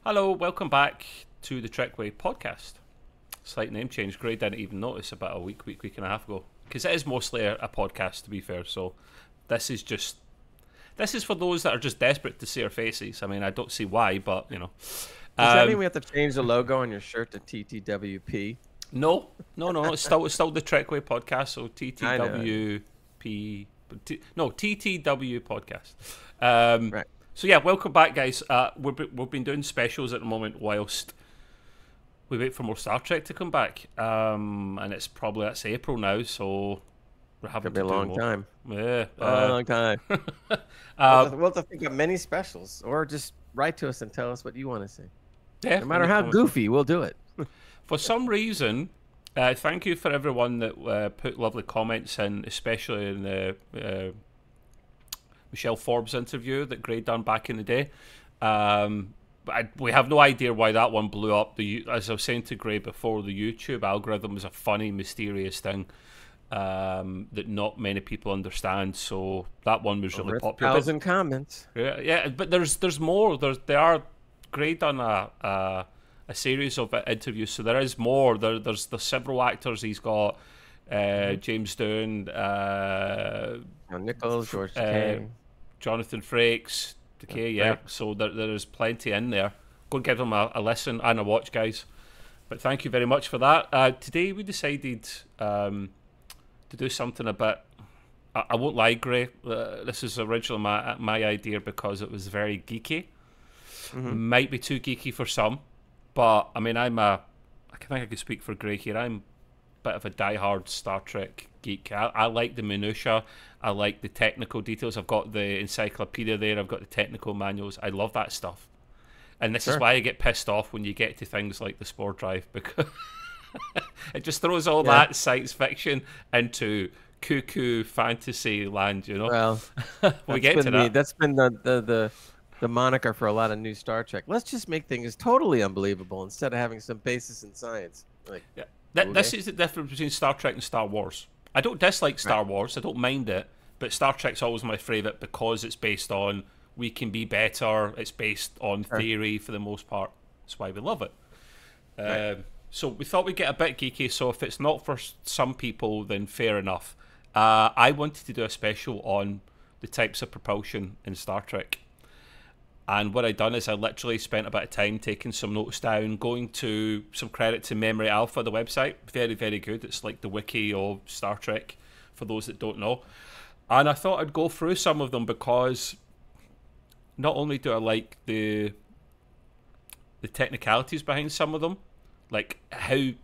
Hello, welcome back to the Trekway podcast. Slight name change. Gray didn't even notice about a week and a half ago. Because it is mostly a podcast, to be fair. So this is for those that are just desperate to see our faces. I mean, I don't see why, but you know. Does that mean we have to change the logo on your shirt to TTWP? No. It's still the Trekway podcast. So TTWP. No, TTW podcast. Right. So yeah, welcome back, guys. We've been doing specials at the moment whilst we wait for more Star Trek to come back, and that's April now, so we're having Could be a long time. Yeah, Long time. We'll have to think of many specials, or just write to us and tell us what you want to see. Yeah, no matter how goofy, we'll do it. For some reason, thank you for everyone that put lovely comments in, especially in the Michelle Forbes interview that Gray done back in the day. We have no idea why that one blew up. As I was saying to Gray before, the YouTube algorithm is a funny, mysterious thing that not many people understand. So that one was really popular. 1,000 comments. Yeah, but there's more. Gray done a series of interviews, so there is more. There's several actors he's got. James Doohan, Nichols, George Takei. Jonathan Frakes, Takei, yeah. Right. So there's plenty in there. Go and give them a listen and a watch, guys. But thank you very much for that. Today we decided to do something a bit. I won't lie, Gray. This is originally my idea because it was very geeky. Might be too geeky for some, but I mean, I think I could speak for Gray here. I'm a bit of a diehard Star Trek geek. I like the minutiae. I like the technical details. I've got the encyclopedia there. I've got the technical manuals. I love that stuff. And this is why I get pissed off when you get to things like the Spore Drive, because it just throws all that science fiction into cuckoo fantasy land, you know? Well, we get to that. That's been the moniker for a lot of new Star Trek. Let's just make things totally unbelievable instead of having some basis in science. Like, yeah. This is the difference between Star Trek and Star Wars. I don't dislike Star Wars. I don't mind it. But Star Trek's always my favourite because it's based on we can be better. It's based on theory for the most part. That's why we love it. So we thought we'd get a bit geeky. So if it's not for some people, then fair enough. I wanted to do a special on the types of propulsion in Star Trek. And what I'd done is I literally spent a bit of time taking some notes down, going to some credit to Memory Alpha, the website. Very, very good. It's like the wiki of Star Trek, for those that don't know. And I thought I'd go through some of them because not only do I like the technicalities behind some of them, like how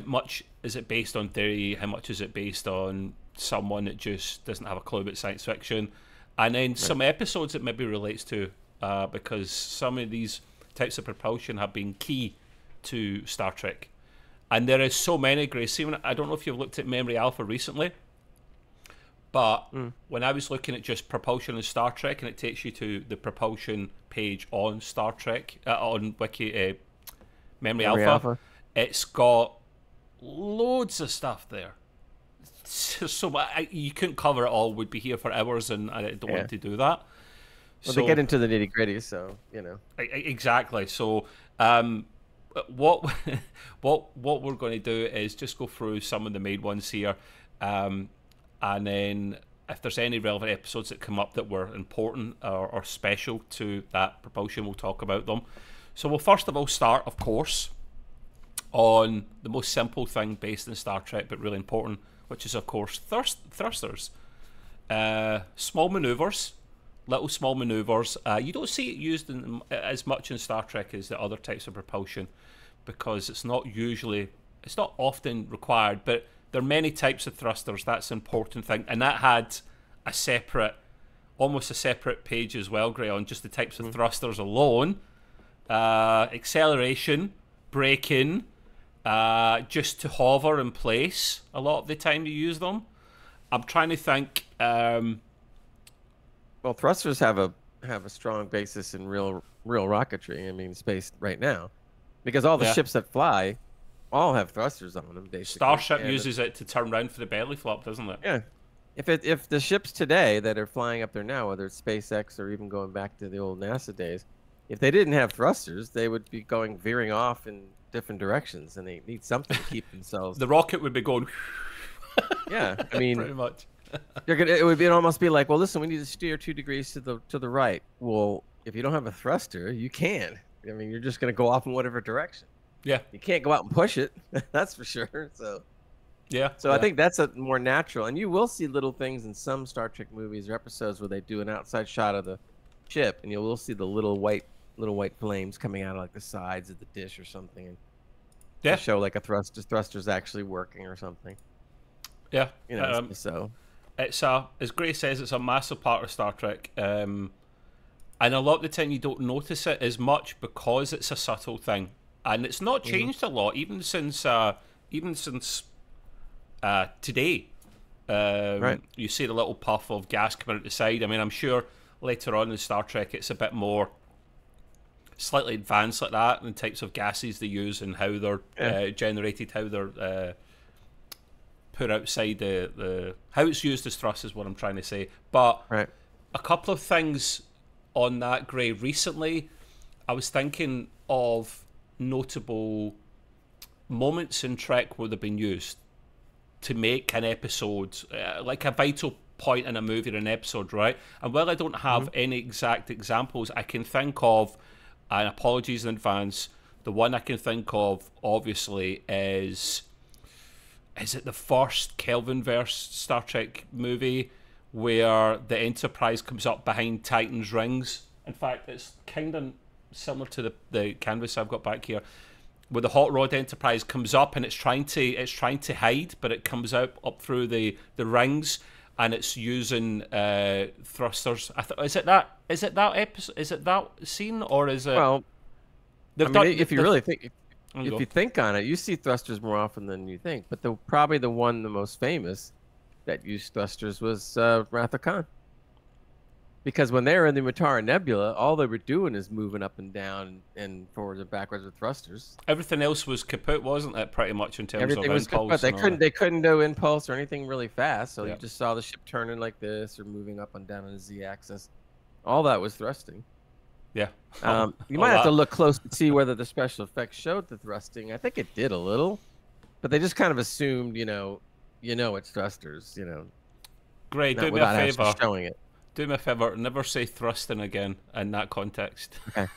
much is it based on theory, how much is it based on someone that just doesn't have a clue about science fiction, and then some episodes it maybe relates to, because some of these types of propulsion have been key to Star Trek. And there is so many, Grace. I don't know if you've looked at Memory Alpha recently, but when I was looking at just propulsion in Star Trek, and it takes you to the propulsion page on Star Trek, on Wiki Memory Alpha, it's got loads of stuff there. So you couldn't cover it all. We'd be here for hours, and I don't want to do that. Well, they get into the nitty gritty, so you know. Exactly. So, what we're going to do is just go through some of the main ones here, and then if there's any relevant episodes that come up that were important or special to that propulsion, we'll talk about them. So we'll first of all start, of course, on the most simple thing based in Star Trek, but really important, which is, of course, thrusters. Small maneuvers, little small maneuvers. You don't see it used as much in Star Trek as the other types of propulsion because it's not often required, but there are many types of thrusters. That's an important thing. And that had almost a separate page as well, Gray, on just the types of thrusters alone. Acceleration, braking, just to hover in place a lot of the time you use them. I'm trying to think. Well, thrusters have a strong basis in real rocketry. I mean, space right now, because all the ships that fly all have thrusters on them. Basically, Starship uses it to turn around for the belly flop, doesn't it? Yeah. If the ships today that are flying up there now, whether it's SpaceX or even going back to the old NASA days, if they didn't have thrusters, they would be veering off in different directions, and they need something to keep themselves. The rocket would be going. Yeah, I mean, pretty much. It'd almost be like, well, listen, we need to steer 2 degrees to the right. Well, if you don't have a thruster, you can. I mean, you're just going to go off in whatever direction. Yeah. You can't go out and push it. That's for sure. So. Yeah. So I think that's a more natural, and you will see little things in some Star Trek movies or episodes where they do an outside shot of the ship, and you will see the little white flames coming out of like the sides of the dish or something, and show like a thruster's actually working or something. Yeah. You know, so it's as Grace says, it's a massive part of Star Trek, and a lot of the time you don't notice it as much because it's a subtle thing, and it's not changed a lot even since today. Right. You see the little puff of gas coming out the side. I mean, I'm sure later on in Star Trek it's a bit more slightly advanced like that, and the types of gases they use and how they're generated, how they're put outside the how it's used as thrust is what I'm trying to say. But a couple of things on that, Gray. Recently, I was thinking of notable moments in Trek where they've been used to make an episode, like a vital point in a movie or an episode, right? And while I don't have any exact examples, I can think of, and apologies in advance, the one I can think of, obviously, is it the first Kelvinverse Star Trek movie where the Enterprise comes up behind Titan's rings? In fact, it's kind of similar to the canvas I've got back here, where the Hot Rod Enterprise comes up and it's trying to hide, but it comes up through the rings, and it's using thrusters. Is it that episode? Is it that scene, or is it? Well, if you think on it, you see thrusters more often than you think. But probably the most famous that used thrusters was Wrath of Khan. Because when they were in the Mutara Nebula, all they were doing is moving up and down and forwards and backwards with thrusters. Everything else was kaput, wasn't it? Pretty much in terms of everything was impulse. Kaput. They couldn't do impulse or anything really fast, so you just saw the ship turning like this or moving up and down on the Z-axis. All that was thrusting. Yeah. You might have to look close to see whether the special effects showed the thrusting. I think it did a little, but they just kind of assumed, it's thrusters. Great. Do me a favor. Showing it. Do me a favour, never say thrusting again in that context. Okay.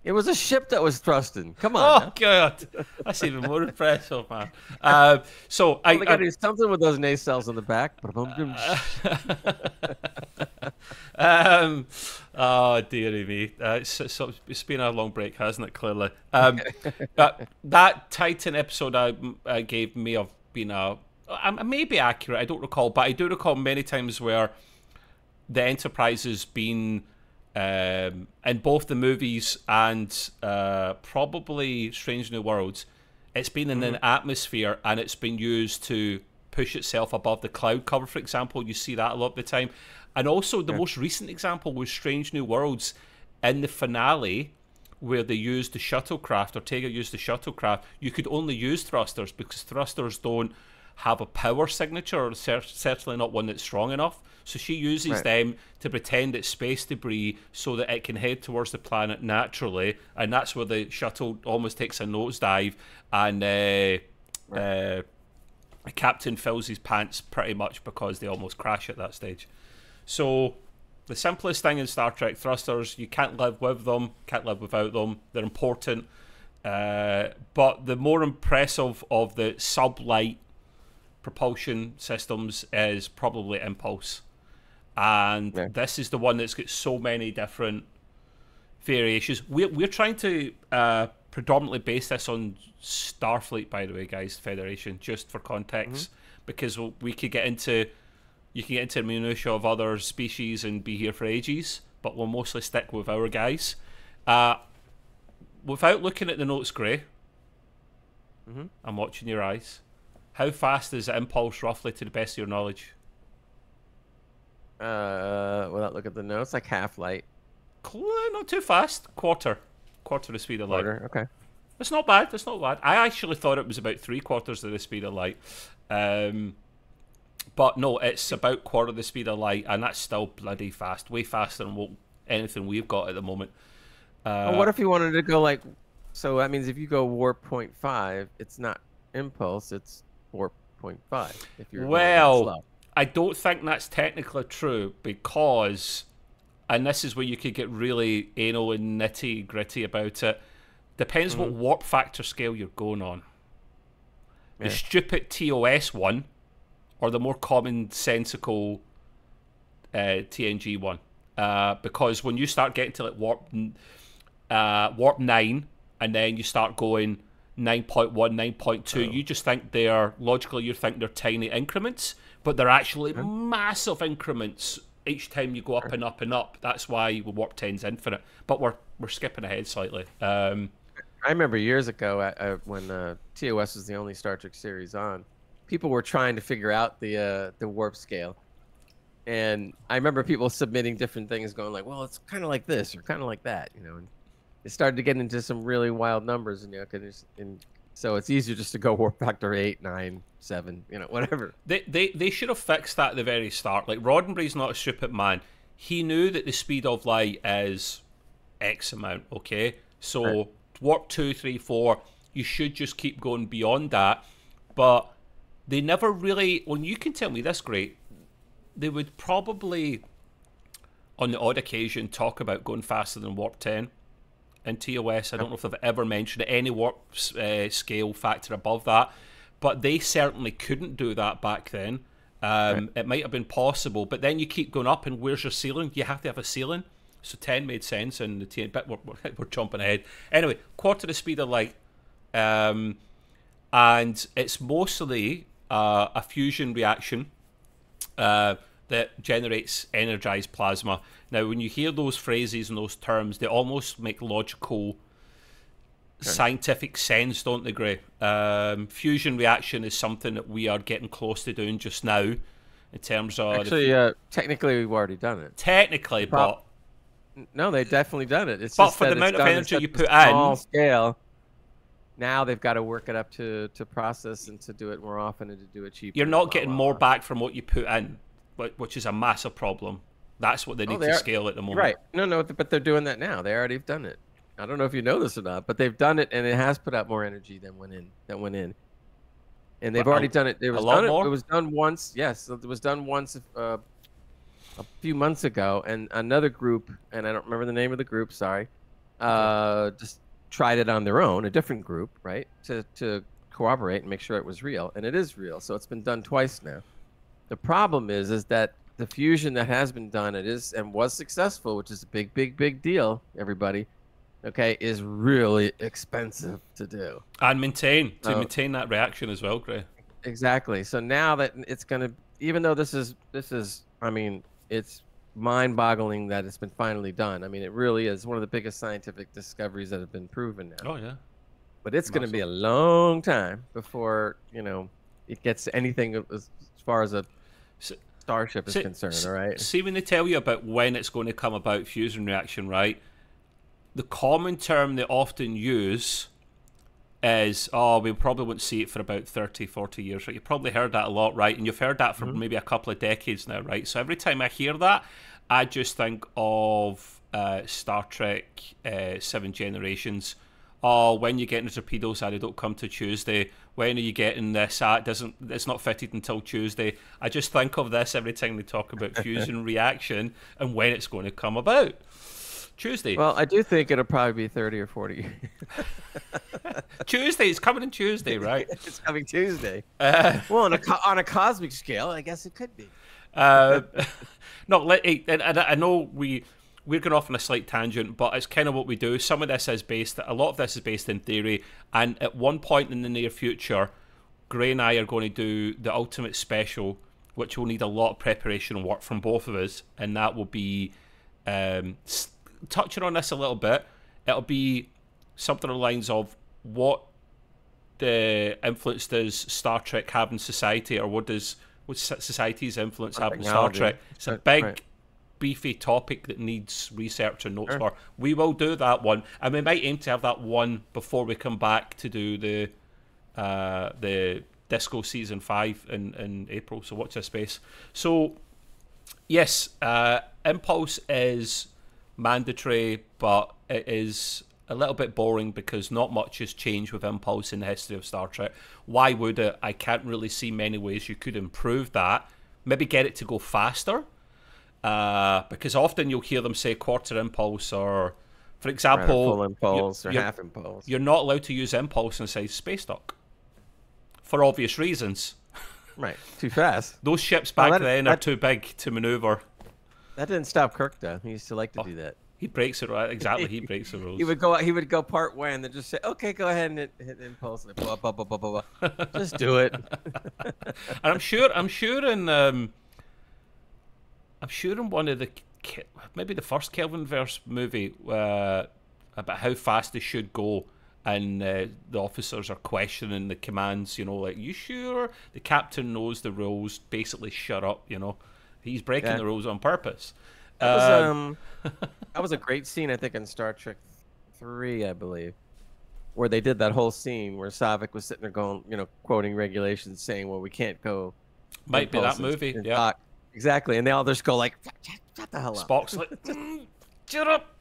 It was a ship that was thrusting. Come on. Oh, God. That's even more impressive, man. So I got to do something with those nacelles in the back. Oh, dearie me. It's been a long break, hasn't it, clearly? That Titan episode I gave may have been I may be accurate, I don't recall, but I do recall many times where the Enterprise has been in both the movies and probably Strange New Worlds. It's been in an atmosphere and it's been used to push itself above the cloud cover, for example. You see that a lot of the time. And also the most recent example was Strange New Worlds in the finale, where they used the shuttlecraft, Ortega used the shuttlecraft. You could only use thrusters because thrusters don't have a power signature, or certainly not one that's strong enough. So she uses them to pretend it's space debris so that it can head towards the planet naturally, and that's where the shuttle almost takes a nosedive, and the captain fills his pants pretty much because they almost crash at that stage. So the simplest thing in Star Trek, thrusters, you can't live with them, can't live without them. They're important. But the more impressive of the sublight propulsion systems is probably impulse. And this is the one that's got so many different variations. We're trying to predominantly base this on Starfleet, by the way, guys, Federation, just for context, because we could get into... You can get into the minutiae of other species and be here for ages, but we'll mostly stick with our guys. Without looking at the notes, Gray, I'm watching your eyes. How fast is the impulse, roughly, to the best of your knowledge? Without looking at the notes, like half light. Not too fast. Quarter the speed of light. Okay. It's not bad. It's not bad. I actually thought it was about 3/4 of the speed of light. But no, it's about quarter the speed of light, and that's still bloody fast. Way faster than what anything we've got at the moment. Well, what if you wanted to go like, so that means if you go warp 0.5, it's not impulse, it's warp 0.5. If you're well, I don't think that's technically true because, and this is where you could get really anal and nitty gritty about it. Depends what warp factor scale you're going on. The stupid TOS one, or the more commonsensical TNG one. Because when you start getting to like warp 9, and then you start going 9.1, 9.2, you just think they're logically you think they're tiny increments, but they're actually massive increments each time you go up and up and up. That's why warp 10's infinite. But we're skipping ahead slightly. I remember years ago when TOS was the only Star Trek series on, people were trying to figure out the warp scale. And I remember people submitting different things going like, well, it's kind of like this or kind of like that, you know. And it started to get into some really wild numbers, and, you know, so it's easier just to go warp factor 8, 9, 7, you know, whatever. They should have fixed that at the very start. Like, Roddenberry's not a stupid man. He knew that the speed of light is X amount, okay? So warp 2, 3, 4, you should just keep going beyond that. But they never really, well, you can tell me this, great. They would probably, on the odd occasion, talk about going faster than warp 10 in TOS. I don't know if they've ever mentioned any warp scale factor above that, but they certainly couldn't do that back then. It might have been possible, but then you keep going up, and where's your ceiling? You have to have a ceiling. So 10 made sense, and the TN, but we're jumping ahead. Anyway, quarter the speed of light, and it's mostly a fusion reaction that generates energized plasma. Now, when you hear those phrases and those terms, they almost make logical, scientific sense, don't they, Gray? Fusion reaction is something that we are getting close to doing just now, in terms of... Actually, technically, we've already done it. Technically, but... No, they've definitely done it. It's but just for the amount of energy you put small in... scale, now they've got to work it up to process and to do it more often and to do it cheaper. You're not getting more back from what you put in, which is a massive problem. That's what they need to scale at the moment. Right. No, but they're doing that now. They already have done it. I don't know if you know this or not, but they've done it, and it has put out more energy than went in. And they've already done it. It was done once. Yes, it was done once a few months ago, and another group, and I don't remember the name of the group, sorry, just tried it on their own, a different group, right, to corroborate and make sure it was real, and it is real. So it's been done twice now. The problem is that the fusion that has been done, it is and was successful, which is a big deal, everybody, okay, is really expensive to do and maintain that reaction as well, Gray. Exactly. So now that it's gonna, even though this is, I mean, it's mind-boggling that it's been finally done. I mean, it really is one of the biggest scientific discoveries that have been proven now. Oh yeah. But it's going to be a long time before, you know, it gets to anything as far as a starship is concerned. All right. See, when they tell you about when it's going to come about, fusion reaction, right? The common term they often use is, oh, we probably won't see it for about 30, 40 years. Right? You've probably heard that a lot, right? And you've heard that for maybe a couple of decades now, right? So every time I hear that, I just think of Star Trek 7 Generations. Oh, when you get into torpedoes, they don't come to Tuesday. When are you getting this? It's not fitted until Tuesday. I just think of this every time they talk about fusion reaction and when it's going to come about. Tuesday. Well, I do think it'll probably be 30 or 40. Tuesday. It's coming on Tuesday, right? It's coming Tuesday. Well, on a cosmic scale, I guess it could be. No, I know we're going off on a slight tangent, but it's kind of what we do. Some of this is a lot of this is based in theory, and at one point in the near future, Gray and I are going to do the ultimate special, which will need a lot of preparation and work from both of us, and that will be touching on this a little bit. It'll be something along the lines of what the influence does Star Trek have in society, or what society's influence have in Star Trek. It's a big, beefy topic that needs research and notes for. We will do that one, and we might aim to have that one before we come back to do the Disco Season 5 in April, so watch this space. So, yes, Impulse is mandatory, but it is a little bit boring because not much has changed with Impulse in the history of Star Trek. Why would it? I can't really see many ways you could improve that. Maybe get it to go faster, because often you'll hear them say quarter impulse or, for example, full impulse or half impulse. You're not allowed to use impulse inside Space Dock for obvious reasons. Right, too fast. Those ships back then are too big to maneuver. That didn't stop Kirk though. He used to like to do that. He breaks it, right? Exactly, he breaks the rules. He would go part way and then just say, "Okay, go ahead and hit impulse." And blah, blah, blah, blah, blah, blah. Just do it. And I'm sure in one of the maybe the first Kelvinverse movie about how fast they should go, and the officers are questioning the commands. You know, like, "You sure?" The captain knows the rules. Basically, shut up. You know, he's breaking the rules on purpose. That was a great scene, I think, in Star Trek 3, I believe, where they did that whole scene where Saavik was sitting there going, you know, quoting regulations, saying, "Well, we can't go." Might be that movie, yeah. Talk. Exactly, and they all just go like, "Shut the hell up." Spock's like, "Shut up."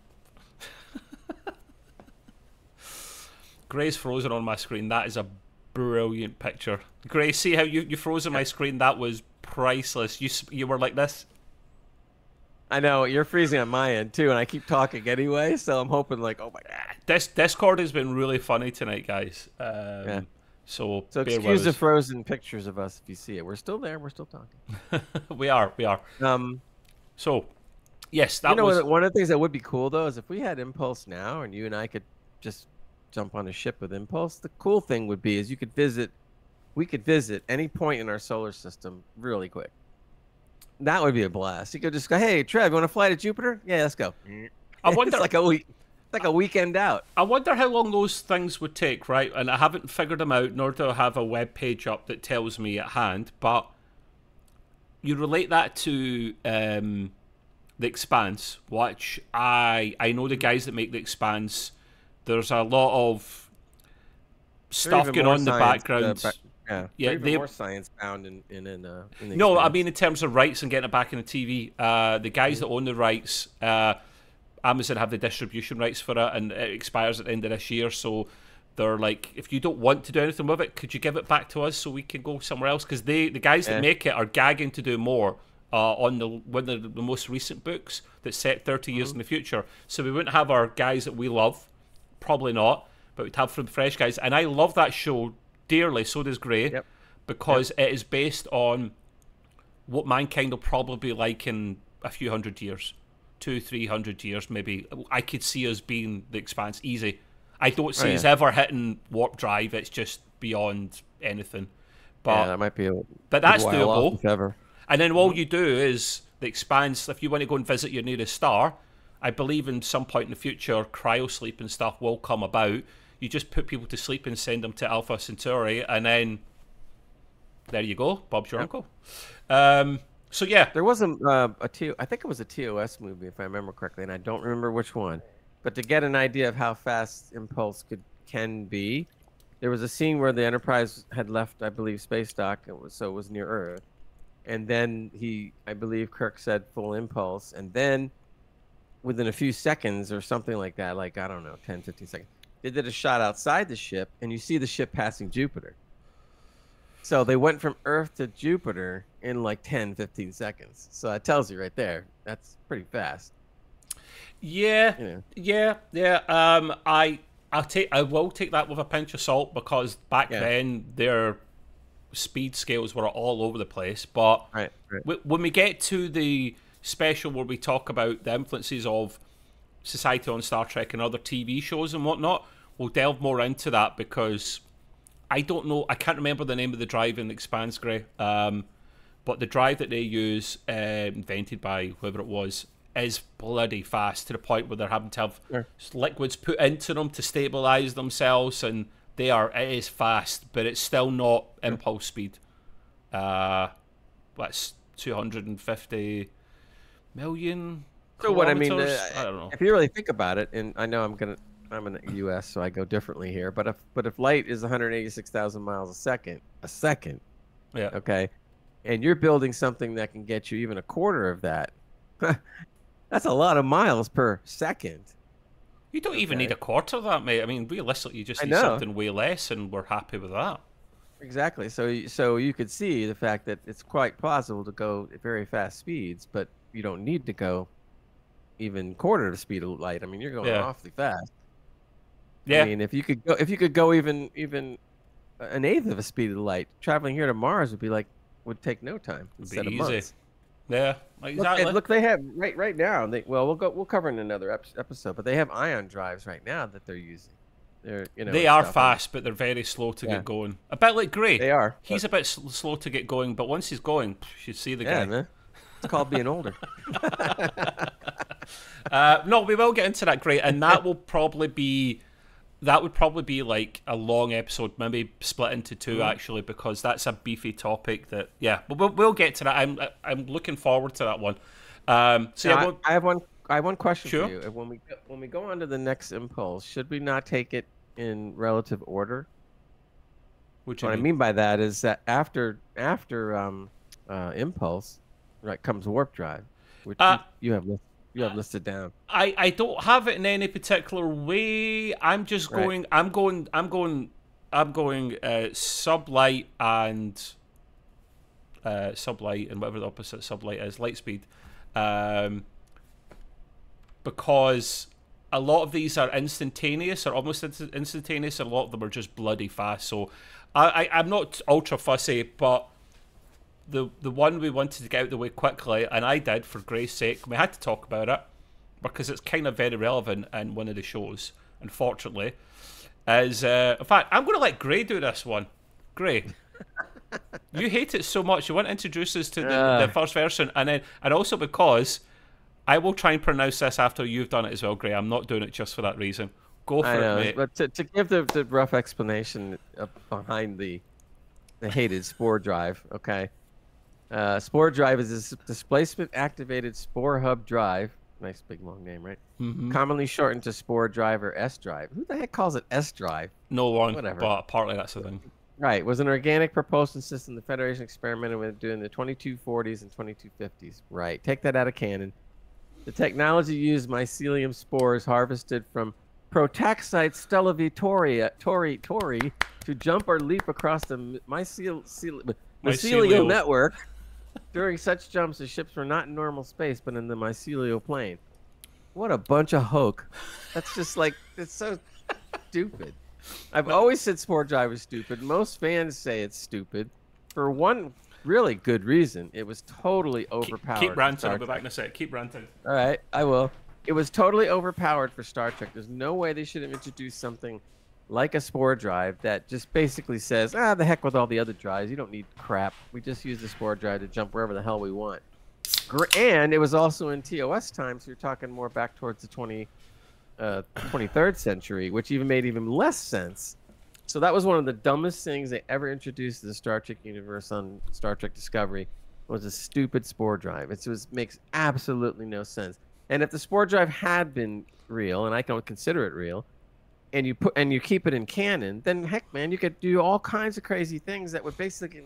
Gray's frozen on my screen. That is a brilliant picture. Gray, see how you froze on my screen? That was priceless. You were like this. I know, you're freezing on my end too, and I keep talking anyway, so I'm hoping like, oh my god. Discord has been really funny tonight, guys. So excuse the frozen pictures of us if you see it. We're still there. We're still talking. we are. So, yes, that was... one of the things that would be cool, though, is if we had Impulse now and you and I could just jump on a ship with Impulse, the cool thing would be is we could visit any point in our solar system really quick. That would be a blast. You could just go, "Hey, Trev, you want to fly to Jupiter? Yeah, let's go." I wonder, it's like a weekend out. I wonder how long those things would take, right? And I haven't figured them out, nor do I have a web page up that tells me at hand. But you relate that to The Expanse, which I know the guys that make The Expanse. There's a lot of stuff going on in the background. Yeah, more science found in the No, I mean in terms of rights and getting it back in the TV. The guys that own the rights, Amazon have the distribution rights for it, and it expires at the end of this year. So they're like, if you don't want to do anything with it, could you give it back to us so we can go somewhere else? Because the guys that make it are gagging to do more on one of the most recent books that's set 30 years in the future. So we wouldn't have our guys that we love, probably not, but we'd have some fresh guys. And I love that show dearly, so does Gray, because it is based on what mankind will probably be like in a few hundred years, 200-300 years maybe. I could see us being The Expanse easy. I don't see us ever hitting warp drive. It's just beyond anything. But that might be but that's doable. Ever. And then all you do is The Expanse. If you want to go and visit your nearest star, I believe in some point in the future, cryosleep and stuff will come about. You just put people to sleep and send them to Alpha Centauri, and then there you go. Bob's your uncle. So yeah, there was I think it was a TOS movie, if I remember correctly, and I don't remember which one. But to get an idea of how fast Impulse can be, there was a scene where the Enterprise had left, I believe, Space Dock. It was near Earth, and then I believe Kirk said full Impulse, and then within a few seconds or something like that, like I don't know, 10, 15 seconds. They did a shot outside the ship, and you see the ship passing Jupiter. So they went from Earth to Jupiter in like 10, 15 seconds. So that tells you right there. That's pretty fast. Yeah, yeah. I will take that with a pinch of salt, because back then their speed scales were all over the place. But when we get to the special where we talk about the influences of society on Star Trek and other TV shows and whatnot, we'll delve more into that, because I don't know, I can't remember the name of the drive in The Expanse, Gray, but the drive that they use, invented by whoever it was, is bloody fast, to the point where they're having to have liquids put into them to stabilize themselves, and it is fast, but it's still not impulse speed. That's 250 million. So what I mean, I don't know. If you really think about it, and I know I'm in the U.S., so I go differently here. But if light is 186,000 miles a second, yeah, okay, and you're building something that can get you even a quarter of that, That's a lot of miles per second. You don't even need a quarter of that, mate. I mean, realistically, you just need something way less, and we're happy with that. Exactly. So you could see the fact that it's quite possible to go at very fast speeds, but you don't need to go even quarter the speed of light. I mean, you're going awfully fast. Yeah. I mean, if you could go even an eighth of the speed of light, traveling here to Mars would take no time instead of months. Yeah, exactly. Look, they have right now. We'll cover in another episode, but they have ion drives right now that they're using. They are fast, but they're very slow to get going. A bit like Gray. They are. He's a bit slow to get going, but once he's going, you should see the guy. Man. It's called being older. No, we will get into that, Gray, and that would probably be like a long episode, maybe split into two actually, because that's a beefy topic. That we'll get to that. I'm looking forward to that one. I have one question for you. When we go on to the next impulse, should we not take it in relative order? What I mean by that is that after impulse, right, comes warp drive, which you have listed down. I don't have it in any particular way. I'm just going. I'm going sublight and whatever the opposite sublight is, light speed. Because a lot of these are instantaneous or almost instantaneous, and a lot of them are just bloody fast. So I'm not ultra fussy, but the one we wanted to get out of the way quickly, and I did for Gray's sake, we had to talk about it because it's kind of very relevant in one of the shows, unfortunately, is in fact, I'm going to let Gray do this one. Gray, you hate it so much, you want to introduce us to the first version, and also because I will try and pronounce this after you've done it as well, Gray. I'm not doing it just for that reason. Go for it, mate. But to give the rough explanation behind the hated Spore Drive, okay? Spore Drive is a displacement-activated Spore Hub drive. Nice big long name, right? Commonly shortened to Spore Drive or S Drive. Who the heck calls it S Drive? No one, whatever. But partly that's the thing. Right, it was an organic propulsion system the Federation experimented with during the 2240s and 2250s. Right, take that out of canon. The technology used mycelium spores harvested from Protaxite stellivitorii to jump or leap across the mycelial network. During such jumps, the ships were not in normal space, but in the mycelial plane. What a bunch of hoke. That's just like, it's so stupid. I've always said Spore Drive is stupid. Most fans say it's stupid. For one really good reason. It was totally overpowered. Keep ranting. I'll be back in a sec. Keep ranting. All right, I will. It was totally overpowered for Star Trek. There's no way they should have introduced something like a Spore Drive that just basically says, the heck with all the other drives. You don't need crap. We just use the Spore Drive to jump wherever the hell we want. And it was also in TOS time, so you're talking more back towards the 23rd century, which even made even less sense. So that was one of the dumbest things they ever introduced to the Star Trek universe on Star Trek Discovery, was a stupid Spore Drive. It makes absolutely no sense. And if the Spore Drive had been real, and I don't consider it real, and you keep it in canon, then heck, man, you could do all kinds of crazy things that would basically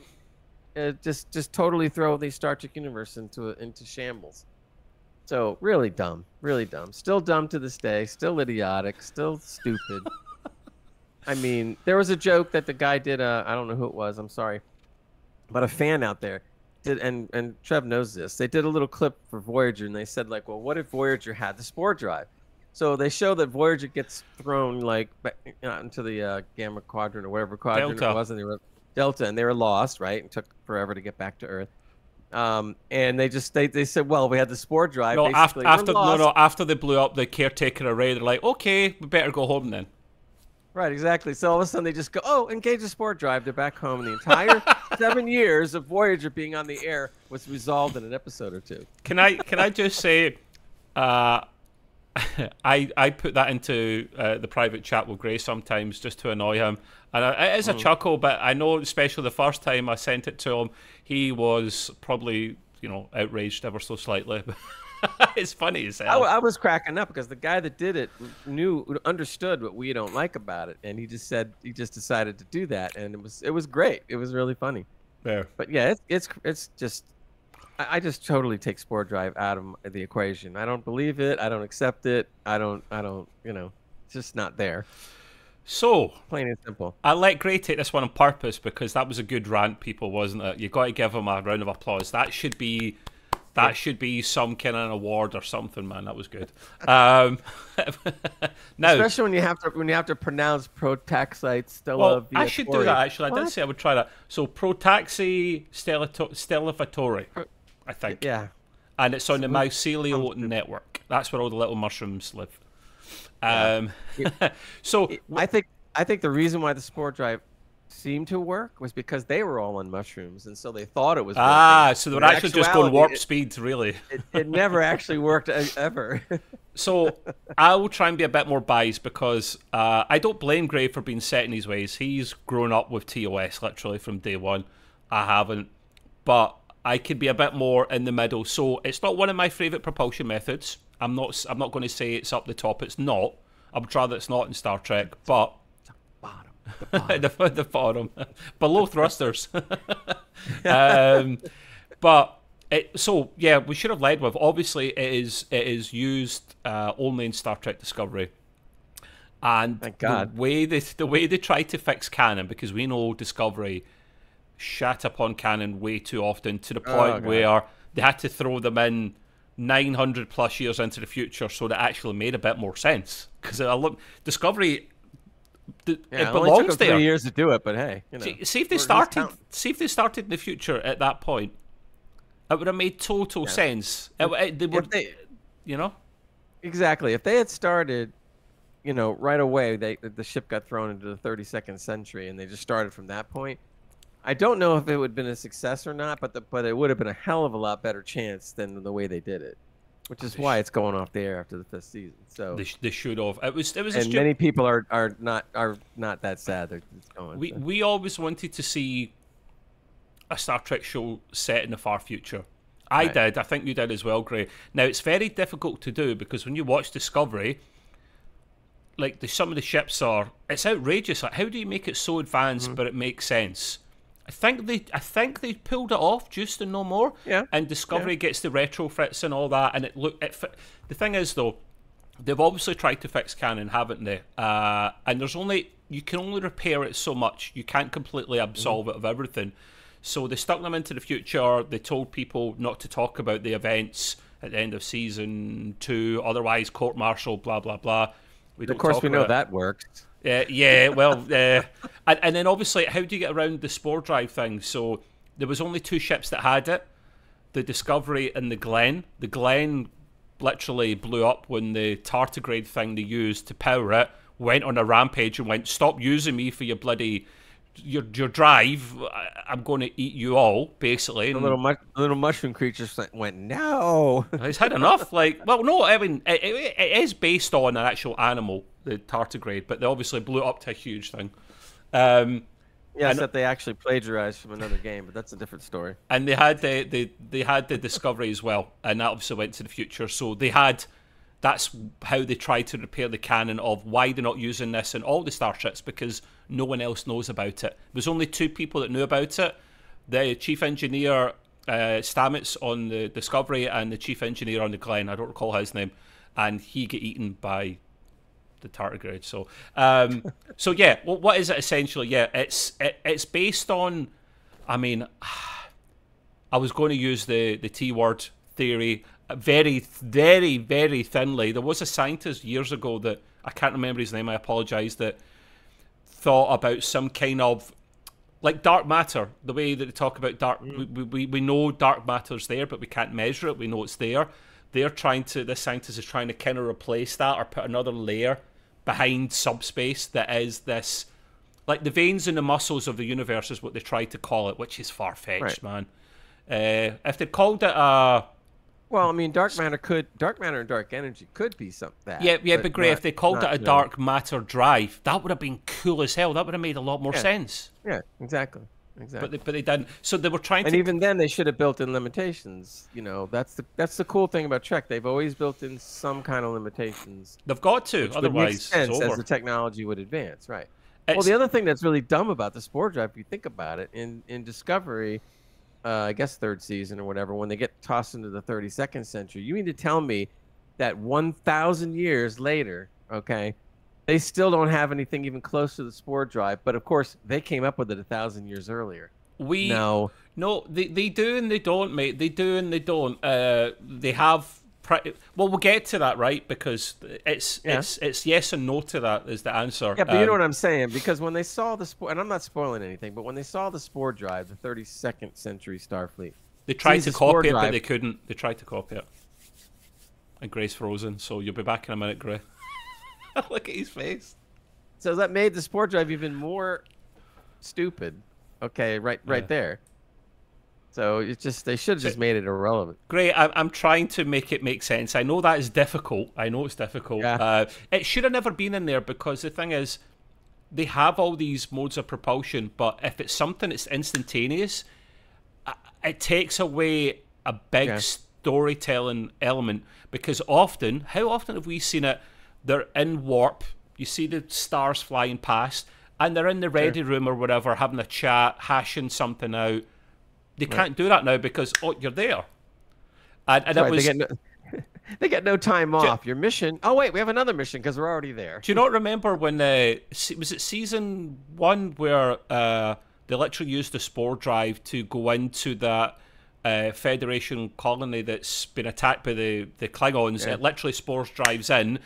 just totally throw the Star Trek universe into shambles. So really dumb, really dumb. Still dumb to this day. Still idiotic. Still stupid. I mean, there was a joke that the guy did. I don't know who it was. I'm sorry, but a fan out there did, and Trev knows this. They did a little clip for Voyager, and they said like, well, what if Voyager had the Spore Drive? So they show that Voyager gets thrown like into the Gamma Quadrant or whatever quadrant it was, and they were Delta, and they were lost, right? And took forever to get back to Earth. And they said, well, we had the Spore Drive. No, after they blew up the caretaker array, they're like, okay, we better go home then. Right, exactly. So all of a sudden they just go, oh, engage the Spore Drive. They're back home. And the entire 7 years of Voyager being on the air was resolved in an episode or two. Can I just say, I put that into the private chat with Gray sometimes just to annoy him. And it is a chuckle, but I know, especially the first time I sent it to him, he was probably, outraged ever so slightly. It's funny as hell. I was cracking up because the guy that did it understood what we don't like about it, and he just decided to do that, and it was great. It was really funny. Yeah. But yeah, it's just I just totally take Spore Drive out of the equation. I don't believe it. I don't accept it. I don't. You know, it's just not there. So plain and simple. I let Gray take this one on purpose because that was a good rant, people, wasn't it? You got to give him a round of applause. That should be some kind of award or something, man. That was good. Now, especially when you have to pronounce Protaxite Stella. Well, I should do that actually. I did say I would try that. So Protaxi Stellifatore, I think. Yeah. And it's on the mycelial network. That's where all the little mushrooms live. So I think the reason why the Spore Drive seemed to work was because they were all on mushrooms, and so they thought it was working. So they were actually just going warp speed, really. It never actually worked ever. So I will try and be a bit more biased because I don't blame Gray for being set in his ways. He's grown up with TOS literally from day one. I haven't, but I could be a bit more in the middle. So it's not one of my favourite propulsion methods. I'm not going to say it's up the top. It's not. I would rather it's not in Star Trek, but the bottom, below thrusters. But so yeah, we should have led with. Obviously, it is used only in Star Trek Discovery, and thank God. the way they try to fix canon, because we know Discovery shat upon canon way too often to the point where they had to throw them in 900 plus years into the future, so that actually made a bit more sense. Because Discovery, it belongs only took them there. 3 years to do it, but hey, you know, see if they started in the future at that point, it would have made total sense. You know, exactly. If they had started, you know, right away, the ship got thrown into the 32nd century, and they just started from that point. I don't know if it would have been a success or not, but it would have been a hell of a lot better chance than the way they did it, which is why it's going off the air after the 5th season. So they should have. It was. And many people are not that sad that it's going. We always wanted to see a Star Trek show set in the far future. I did. I think you did as well, Gray. Now it's very difficult to do because when you watch Discovery, like some of the ships it's outrageous. Like, how do you make it so advanced but it makes sense? I think they pulled it off just and no more. Yeah. And Discovery gets the retrofits and all that, and the thing is though, they've obviously tried to fix canon, haven't they? And you can only repair it so much. You can't completely absolve it of everything. So they stuck them into the future. They told people not to talk about the events at the end of season 2, otherwise court-martial, blah blah blah. Of course, we know that works. Yeah, well, and then obviously, how do you get around the Spore Drive thing? So there was only 2 ships that had it, the Discovery and the Glenn. The Glenn literally blew up when the tardigrade thing they used to power it went on a rampage and went, "Stop using me for your bloody your drive. I'm going to eat you all," basically. The little mushroom creatures went, "No." He's had enough. Like, well, no, I mean, it is based on an actual animal, the tardigrade, but they obviously blew it up to a huge thing. Yes, that they actually plagiarized from another game, but that's a different story. And they had the Discovery as well, and that obviously went to the future. So that's how they tried to repair the canon of why they're not using this in all the starships, because no one else knows about it. There's only 2 people that knew about it: the chief engineer Stamets on the Discovery and the chief engineer on the Glenn. I don't recall his name, and he got eaten by the tardigrade. So, so yeah. Well, what is it essentially? Yeah, it's based on. I mean, I was going to use the T word theory very, very, very thinly. There was a scientist years ago that I can't remember his name. I apologise. That thought about some kind of like dark matter. The way that they talk about dark, we know dark matter's there, but we can't measure it. We know it's there. This scientist is trying to kind of replace that or put another layer behind subspace that is this, like the veins and the muscles of the universe is what they try to call it, which is far-fetched, man. If they called it well, I mean, dark matter and dark energy could be something. But great. If they called it a dark matter drive, that would have been cool as hell. That would have made a lot more sense. Yeah, exactly. But they didn't. So they were trying to. And even then, they should have built in limitations. You know, that's the cool thing about Trek. They've always built in some kind of limitations. They've got to, otherwise it's over. As the technology would advance, right? Well, the other thing that's really dumb about the Spore Drive, if you think about it, in Discovery, I guess third season or whatever, when they get tossed into the 32nd century, you mean to tell me that 1,000 years later, okay, they still don't have anything even close to the spore drive? But of course, they came up with it 1,000 years earlier. No, they do and they don't, mate. They do and they don't. They have. Well, we'll get to that, right? Because it's yes and no to that is the answer. Yeah, but you know what I'm saying? Because when they saw the spore, and I'm not spoiling anything, but when they saw the spore drive, the 32nd century Starfleet, they tried to copy it, but they couldn't. They tried to copy it. And Gray's frozen, so you'll be back in a minute, Gray. Look at his face. So that made the spore drive even more stupid. Okay, right there. So it's just they should have just made it irrelevant. Great. I'm trying to make it make sense. I know that is difficult. I know it's difficult. Yeah. It should have never been in there because the thing is, they have all these modes of propulsion, but if it's something that's instantaneous, it takes away a big storytelling element. Because how often have we seen it? They're in warp. You see the stars flying past, and they're in the ready room or whatever, having a chat, hashing something out. They can't do that now because you're there, and it was they get no time off. Your mission. Oh wait, we have another mission because we're already there. Do you not remember when was it season 1 where they literally used the spore drive to go into that Federation colony that's been attacked by the Klingons? It literally spores drives in,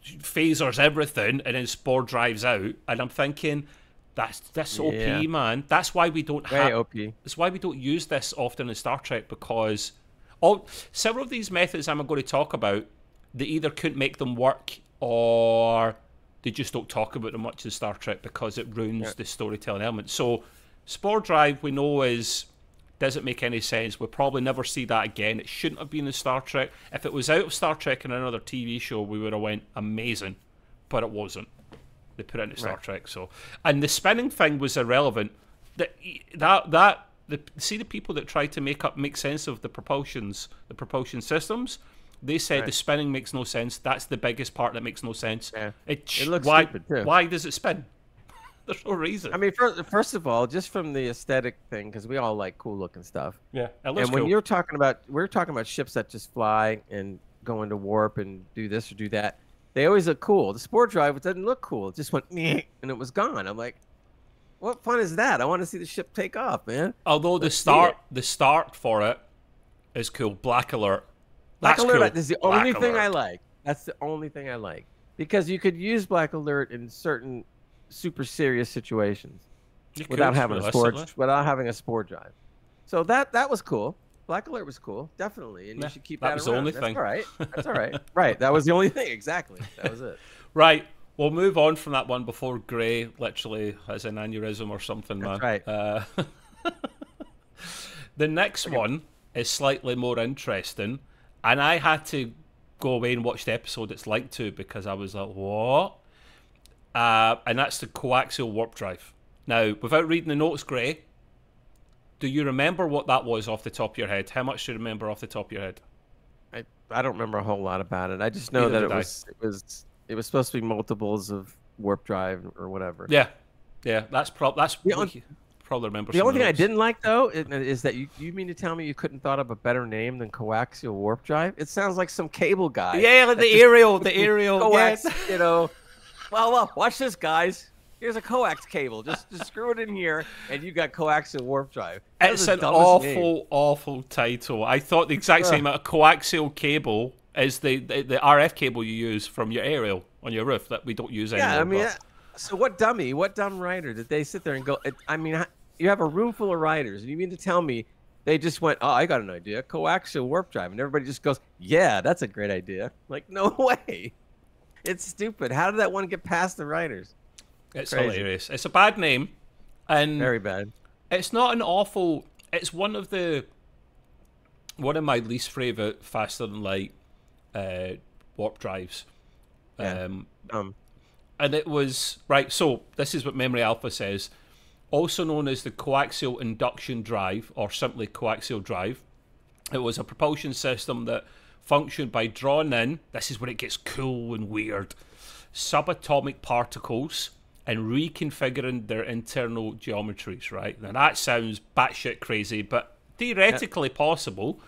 phasers everything, and then spore drives out. And I'm thinking, that's OP, man. That's why we don't OP. That's why we don't use this often in Star Trek, because several of these methods I'm going to talk about, they either couldn't make them work or they just don't talk about them much in Star Trek because it ruins the storytelling element. So spore drive we know doesn't make any sense. We'll probably never see that again. It shouldn't have been in Star Trek. If it was out of Star Trek in another TV show, we would have went amazing, but it wasn't. They put it into Star Trek, so. And the spinning thing was irrelevant. See the people that tried to make sense of the propulsion systems. They said the spinning makes no sense. That's the biggest part that makes no sense. Yeah. It looks stupid too. Why does it spin? There's no reason. I mean, first of all, just from the aesthetic thing, because we all like cool looking stuff. Yeah, it looks when cool. we're talking about ships that just fly and go into warp and do this or do that. They always look cool. The spore drive, it doesn't look cool. It just went and it was gone. I'm like, what fun is that? I want to see the ship take off, man. Although the start for it is cool. Black Alert. Black Alert is the only thing I like. That's the only thing I like. Because you could use Black Alert in certain super serious situations without having a spore drive. So that was cool. Black Alert was cool, definitely, and you should keep that around. That was the only thing. All right. That's all right. Right, that was the only thing. Exactly. That was it. Right. We'll move on from that one before Gray literally has an aneurysm or something, man. That's right. The next one is slightly more interesting, and I had to go away and watch the episode it's linked to because I was like, what? And that's the coaxial warp drive. Now, without reading the notes, Gray, do you remember what that was off the top of your head? How much do you remember off the top of your head? I don't remember a whole lot about it. I just know that it was supposed to be multiples of warp drive or whatever. Yeah, that's probably remember. The only thing I didn't like though is that you mean to tell me you couldn't thought of a better name than coaxial warp drive? It sounds like some cable guy. Yeah, like the aerial. Coax, you know. Well, watch this, guys. Here's a coax cable. Just screw it in here, and you got coaxial warp drive. It's an awful title. I thought the exact same. A coaxial cable is the RF cable you use from your aerial on your roof that we don't use anymore. Yeah, I mean, so what dumb writer did they sit there and go? I mean, you have a room full of writers, and you mean to tell me they just went, "Oh, I got an idea, coaxial warp drive," and everybody just goes, "Yeah, that's a great idea." Like, no way. It's stupid. How did that one get past the writers? It's crazy. Hilarious. It's a bad name, and very bad. It's not an awful. It's one of my least favorite faster than light warp drives. Yeah. And it was right. So this is what Memory Alpha says. Also known as the coaxial induction drive, or simply coaxial drive, it was a propulsion system that functioned by drawing in. This is where it gets cool and weird. Subatomic particles and reconfiguring their internal geometries, right? Now that sounds batshit crazy, but theoretically possible.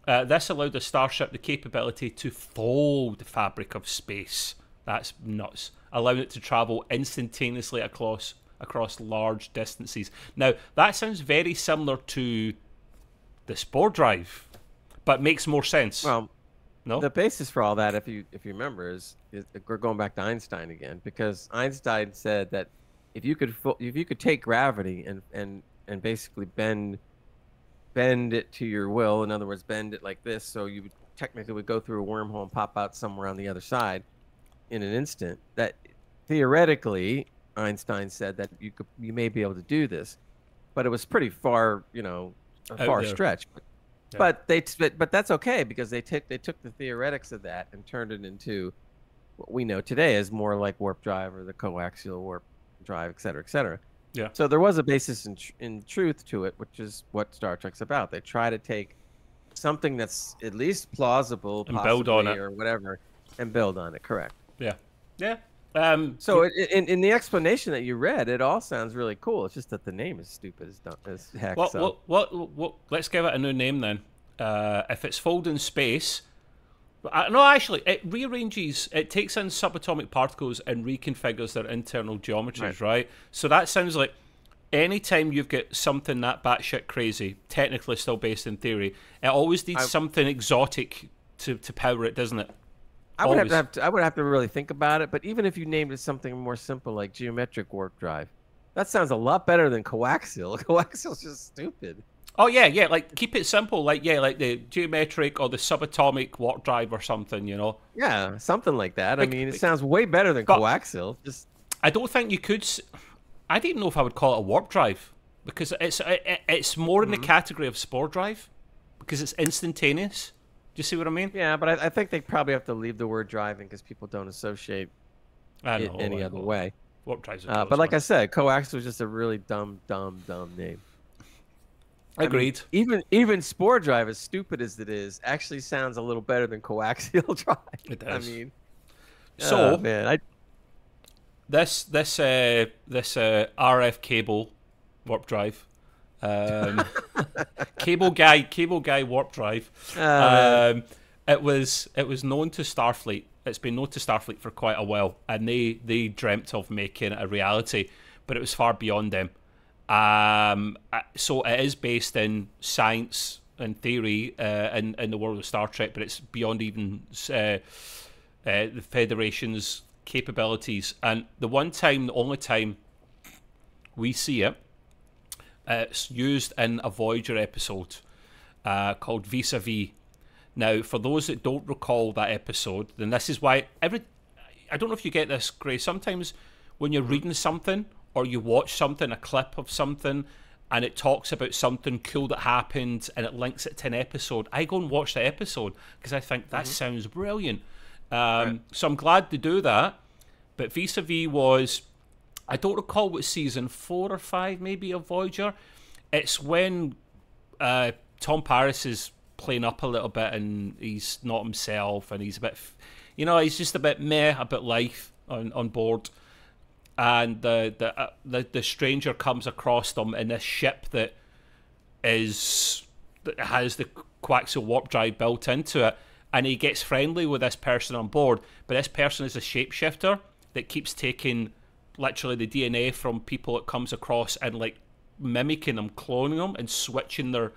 This allowed the Starship the capability to fold the fabric of space. That's nuts. Allowing it to travel instantaneously across large distances. Now, that sounds very similar to the Spore Drive, but makes more sense. Well, no? The basis for all that, if you remember, is we're going back to Einstein again, because Einstein said that if you could take gravity and basically bend it to your will, in other words, bend it like this, so you technically would go through a wormhole and pop out somewhere on the other side in an instant, that theoretically Einstein said that you may be able to do this, but it was pretty far, a far stretch. But that's okay, because they took the theoretics of that and turned it into what we know today as more like warp drive or the coaxial warp drive, et cetera, et cetera. Yeah. So there was a basis in truth to it, which is what Star Trek's about. They try to take something that's at least plausible, and build on it, or whatever, and build on it. Correct. Yeah. Yeah. So in the explanation that you read, it all sounds really cool. It's just that the name is stupid as heck. What? Let's give it a new name then. If it's folding space, no, actually, it rearranges. It takes in subatomic particles and reconfigures their internal geometries, right? So that sounds like anytime you've got something that batshit crazy, technically still based in theory, it always needs something exotic to power it, doesn't it? I would have to really think about it, but even if you named it something more simple like geometric warp drive, that sounds a lot better than coaxial. Coaxial's just stupid. Oh yeah, like keep it simple, like the geometric or the subatomic warp drive or something, Yeah, something like that. I mean, it sounds way better than coaxial. Just I don't think you could. I don't even know if I would call it a warp drive, because it's more in the category of spore drive, because it's instantaneous. Do you see what I mean? Yeah, but I think they probably have to leave the word driving because people don't associate it any other way. Warp drives. But like I said, coaxial is just a really dumb name. Agreed. I mean, even spore drive, as stupid as it is, actually sounds a little better than coaxial drive. It does. I mean, so man, this RF cable warp drive, cable guy warp drive. It was known to Starfleet. It's been known to Starfleet for quite a while, and they dreamt of making it a reality, but it was far beyond them. So it is based in science and theory in the world of Star Trek, but it's beyond even the Federation's capabilities. And the only time we see it, it's used in a Voyager episode called Vis-a-Vis. Now, for those that don't recall that episode, then this is why I don't know if you get this, Gray. Sometimes when you're reading something, or you watch something, a clip of something, and it talks about something cool that happened, and it links it to an episode, I go and watch the episode because I think that sounds brilliant. So I'm glad to do that. But Vis-a-Vis was, I don't recall what season 4 or 5 maybe of Voyager. It's when Tom Paris is playing up a little bit, and he's not himself, and he's a bit, he's just a bit meh about life on board. And the stranger comes across them in this ship that has the coaxial warp drive built into it, and he gets friendly with this person on board. But this person is a shapeshifter that keeps taking literally the DNA from people it comes across and like mimicking them, cloning them, and switching their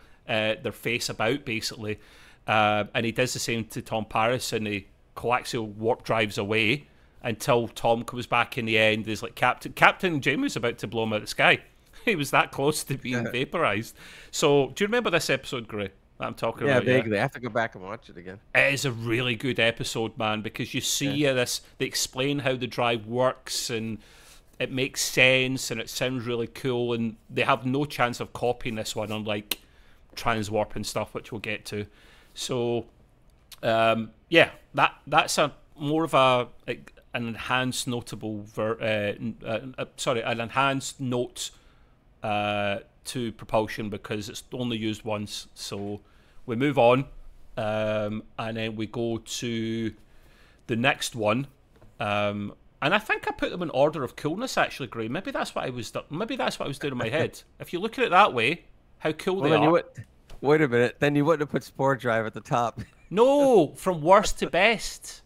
face about basically. And he does the same to Tom Paris, and the coaxial warp drives away. Until Tom comes back in the end, is like Captain Jim was about to blow him out of the sky. He was that close to being vaporized. So, do you remember this episode, Gray, that I'm talking about? Yeah, vaguely. I have to go back and watch it again. It is a really good episode, man, because you see this. They explain how the drive works, and it makes sense, and it sounds really cool, and they have no chance of copying this one, unlike Transwarp and stuff, which we'll get to. So, that's a more of an enhanced notable an enhanced note to propulsion, because it's only used once. So we move on, and then we go to the next one, and I think I put them in order of coolness, actually, Gray. Maybe that's what I was doing in my head. If you look at it that way, how cool they are. Wait a minute. Then you wouldn't have put Spore Drive at the top. No, from worst to best.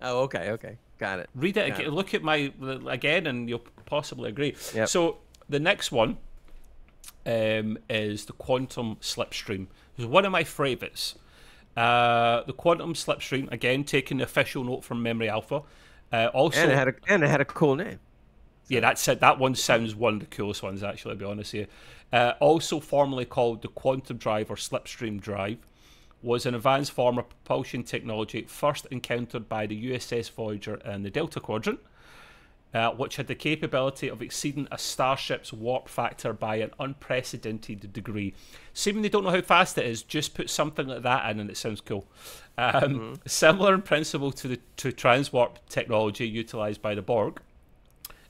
Oh, okay, okay. Got it. Read it again. Look at my again, and you'll possibly agree. Yep. So the next one is the Quantum Slipstream. It's one of my favourites. The Quantum Slipstream, again, taking the official note from Memory Alpha. Also, and it had a cool name. So. Yeah, that's it. That one sounds one of the coolest ones, actually, to be honest with you. Also formerly called the Quantum Drive or Slipstream Drive, was an advanced form of propulsion technology first encountered by the USS Voyager in the Delta Quadrant, which had the capability of exceeding a starship's warp factor by an unprecedented degree. Assuming they don't know how fast it is, just put something like that in and it sounds cool. Similar in principle to transwarp technology utilised by the Borg,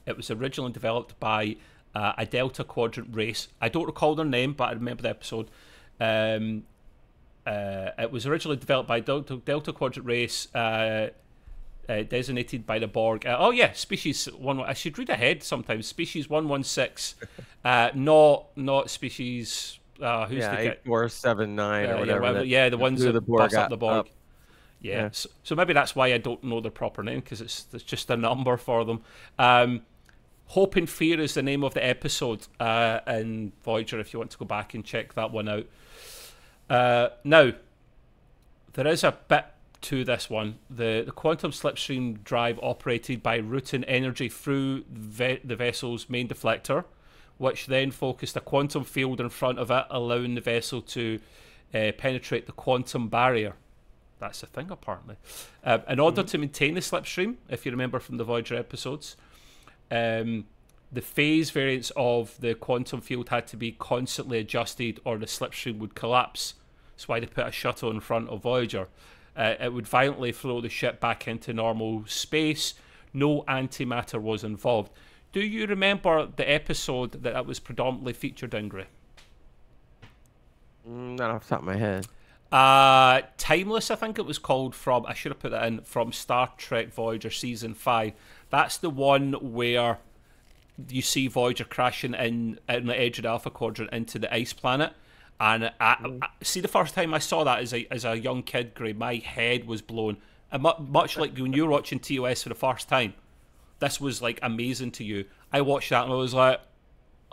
it was originally developed by a Delta Quadrant race. I don't recall their name, but I remember the episode. It was originally developed by Delta Quadrant race, designated by the Borg. Species 1. I should read ahead sometimes. Species 116, not species. Who's the 8479 or whatever. The ones that bust up the Borg. Up. Yeah. So maybe that's why I don't know their proper name, because it's just a number for them. Hope and Fear is the name of the episode in Voyager, if you want to go back and check that one out. Now, there is a bit to this one. The Quantum Slipstream drive operated by routing energy through the vessel's main deflector, which then focused a quantum field in front of it, allowing the vessel to penetrate the quantum barrier. That's a thing, apparently. In order to maintain the slipstream, if you remember from the Voyager episodes, the phase variance of the quantum field had to be constantly adjusted or the slipstream would collapse. That's why they put a shuttle in front of Voyager. It would violently throw the ship back into normal space. No antimatter was involved. Do you remember the episode that was predominantly featured in, Gray? Not off the top of my head. Timeless, I think it was called, from, I should have put that in, from Star Trek Voyager Season 5. That's the one where you see Voyager crashing in the edge of the Alpha Quadrant into the ice planet. And I see, the first time I saw that as a young kid, Gray, my head was blown. And much like when you were watching TOS for the first time, this was like amazing to you. I watched that and I was like,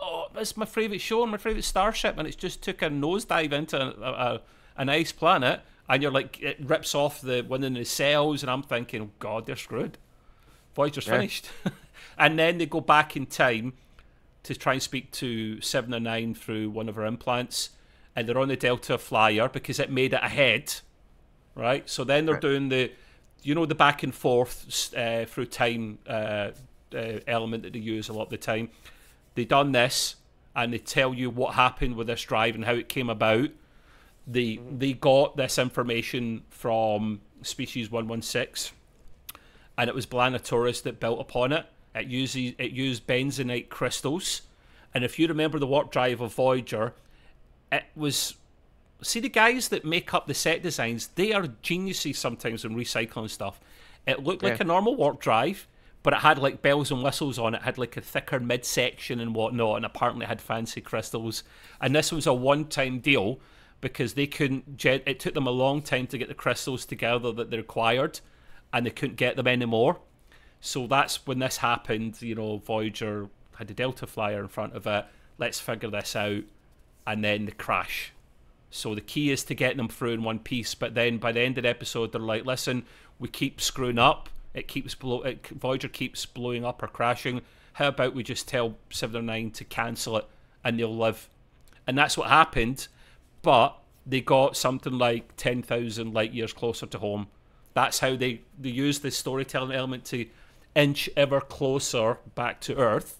oh, this is my favourite show and my favourite starship, and it's just took a nosedive into an ice planet, and you're like, it rips off one of the cells, and I'm thinking, oh God, they're screwed. Voyager's finished. And then they go back in time to try and speak to 7 and 9 through one of her implants, and they're on the Delta Flyer because it made it ahead, right? So then they're doing the back and forth through time element that they use a lot of the time. They done this, and they tell you what happened with this drive and how it came about. They got this information from Species 116, and it was Planetoris that built upon it. It used benzonite crystals, and if you remember the warp drive of Voyager, it was, see, the guys that make up the set designs, they are geniuses sometimes in recycling stuff. It looked like a normal warp drive, but it had like bells and whistles on it. It had like a thicker midsection and whatnot, and apparently it had fancy crystals. And this was a one-time deal because they couldn't. It took them a long time to get the crystals together that they required, and they couldn't get them anymore. So that's when this happened. You know, Voyager had the Delta Flyer in front of it. Let's figure this out, and then the crash. So the key is to get them through in one piece. But then by the end of the episode, they're like, "Listen, we keep screwing up. Voyager keeps blowing up or crashing. How about we just tell 7 or 9 to cancel it, and they'll live?" And that's what happened. But they got something like 10,000 light years closer to home. That's how they used this storytelling element to inch ever closer back to Earth.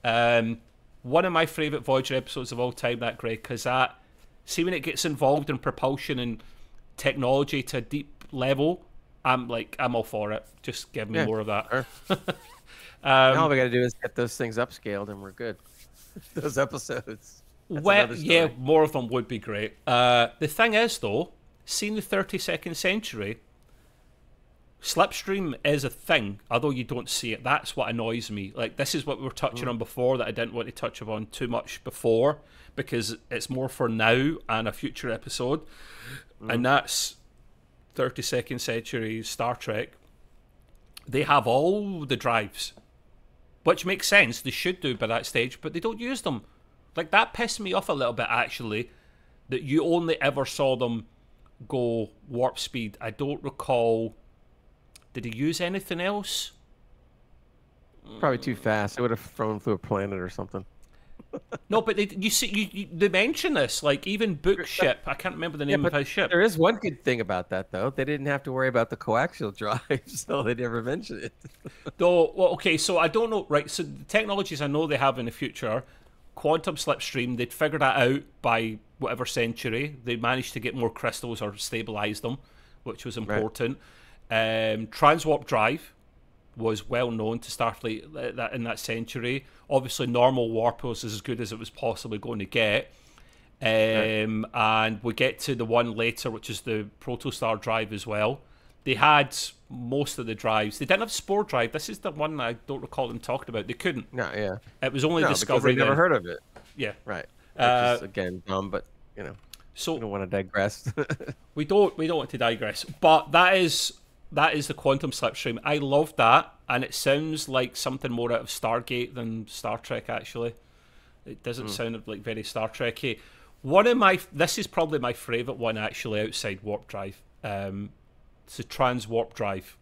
One of my favourite Voyager episodes of all time, that, Greg, because that, see, when it gets involved in propulsion and technology to a deep level, I'm all for it. Just give me more of that. Sure. All we got to do is get those things upscaled, and we're good. Those episodes. More of them would be great. The thing is, though, seeing the 32nd century, Slipstream is a thing, although you don't see it. That's what annoys me. Like, this is what we were touching on before that I didn't want to touch upon too much before, because it's more for now and a future episode. And that's 32nd century Star Trek. They have all the drives, which makes sense. They should do by that stage, but they don't use them. Like, that pissed me off a little bit, actually, that you only ever saw them go warp speed. I don't recall. Did he use anything else? Probably too fast. It would have thrown through a planet or something. No, but they mention this. Like, even Book ship. I can't remember the name of his ship. There is one good thing about that, though. They didn't have to worry about the coaxial drive, so they never mentioned it. Though, well, okay, so I don't know. Right, so the technologies I know they have in the future, quantum slipstream, they'd figured that out by whatever century. They managed to get more crystals or stabilize them, which was important. Right. Transwarp drive was well known to Starfleet in that century. Obviously, normal warp was as good as it was possibly going to get. And we get to the one later, which is the Protostar drive as well. They had most of the drives. They didn't have Spore drive. This is the one I don't recall them talking about. They couldn't. No, yeah. It was only Discovery. They never heard of it. Yeah. Right. Which is, again, dumb, but, so we don't want to digress. we don't want to digress. But that is the quantum slipstream. I love that, and it sounds like something more out of Stargate than Star Trek, actually. It doesn't sound like very Star Trek-y. This is probably my favourite one, actually, outside warp drive. It's the transwarp drive.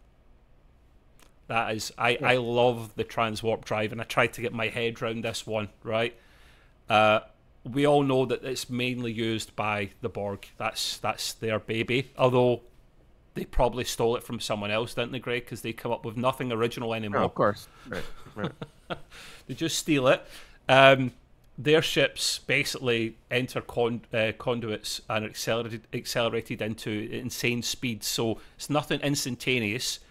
That is, I love the transwarp drive, and I tried to get my head around this one, right? We all know that it's mainly used by the Borg. That's their baby, although they probably stole it from someone else, didn't they, Greg? Because they come up with nothing original anymore. Oh, of course. Right. They just steal it. Their ships basically enter conduits and are accelerated into insane speeds, so it's nothing instantaneous.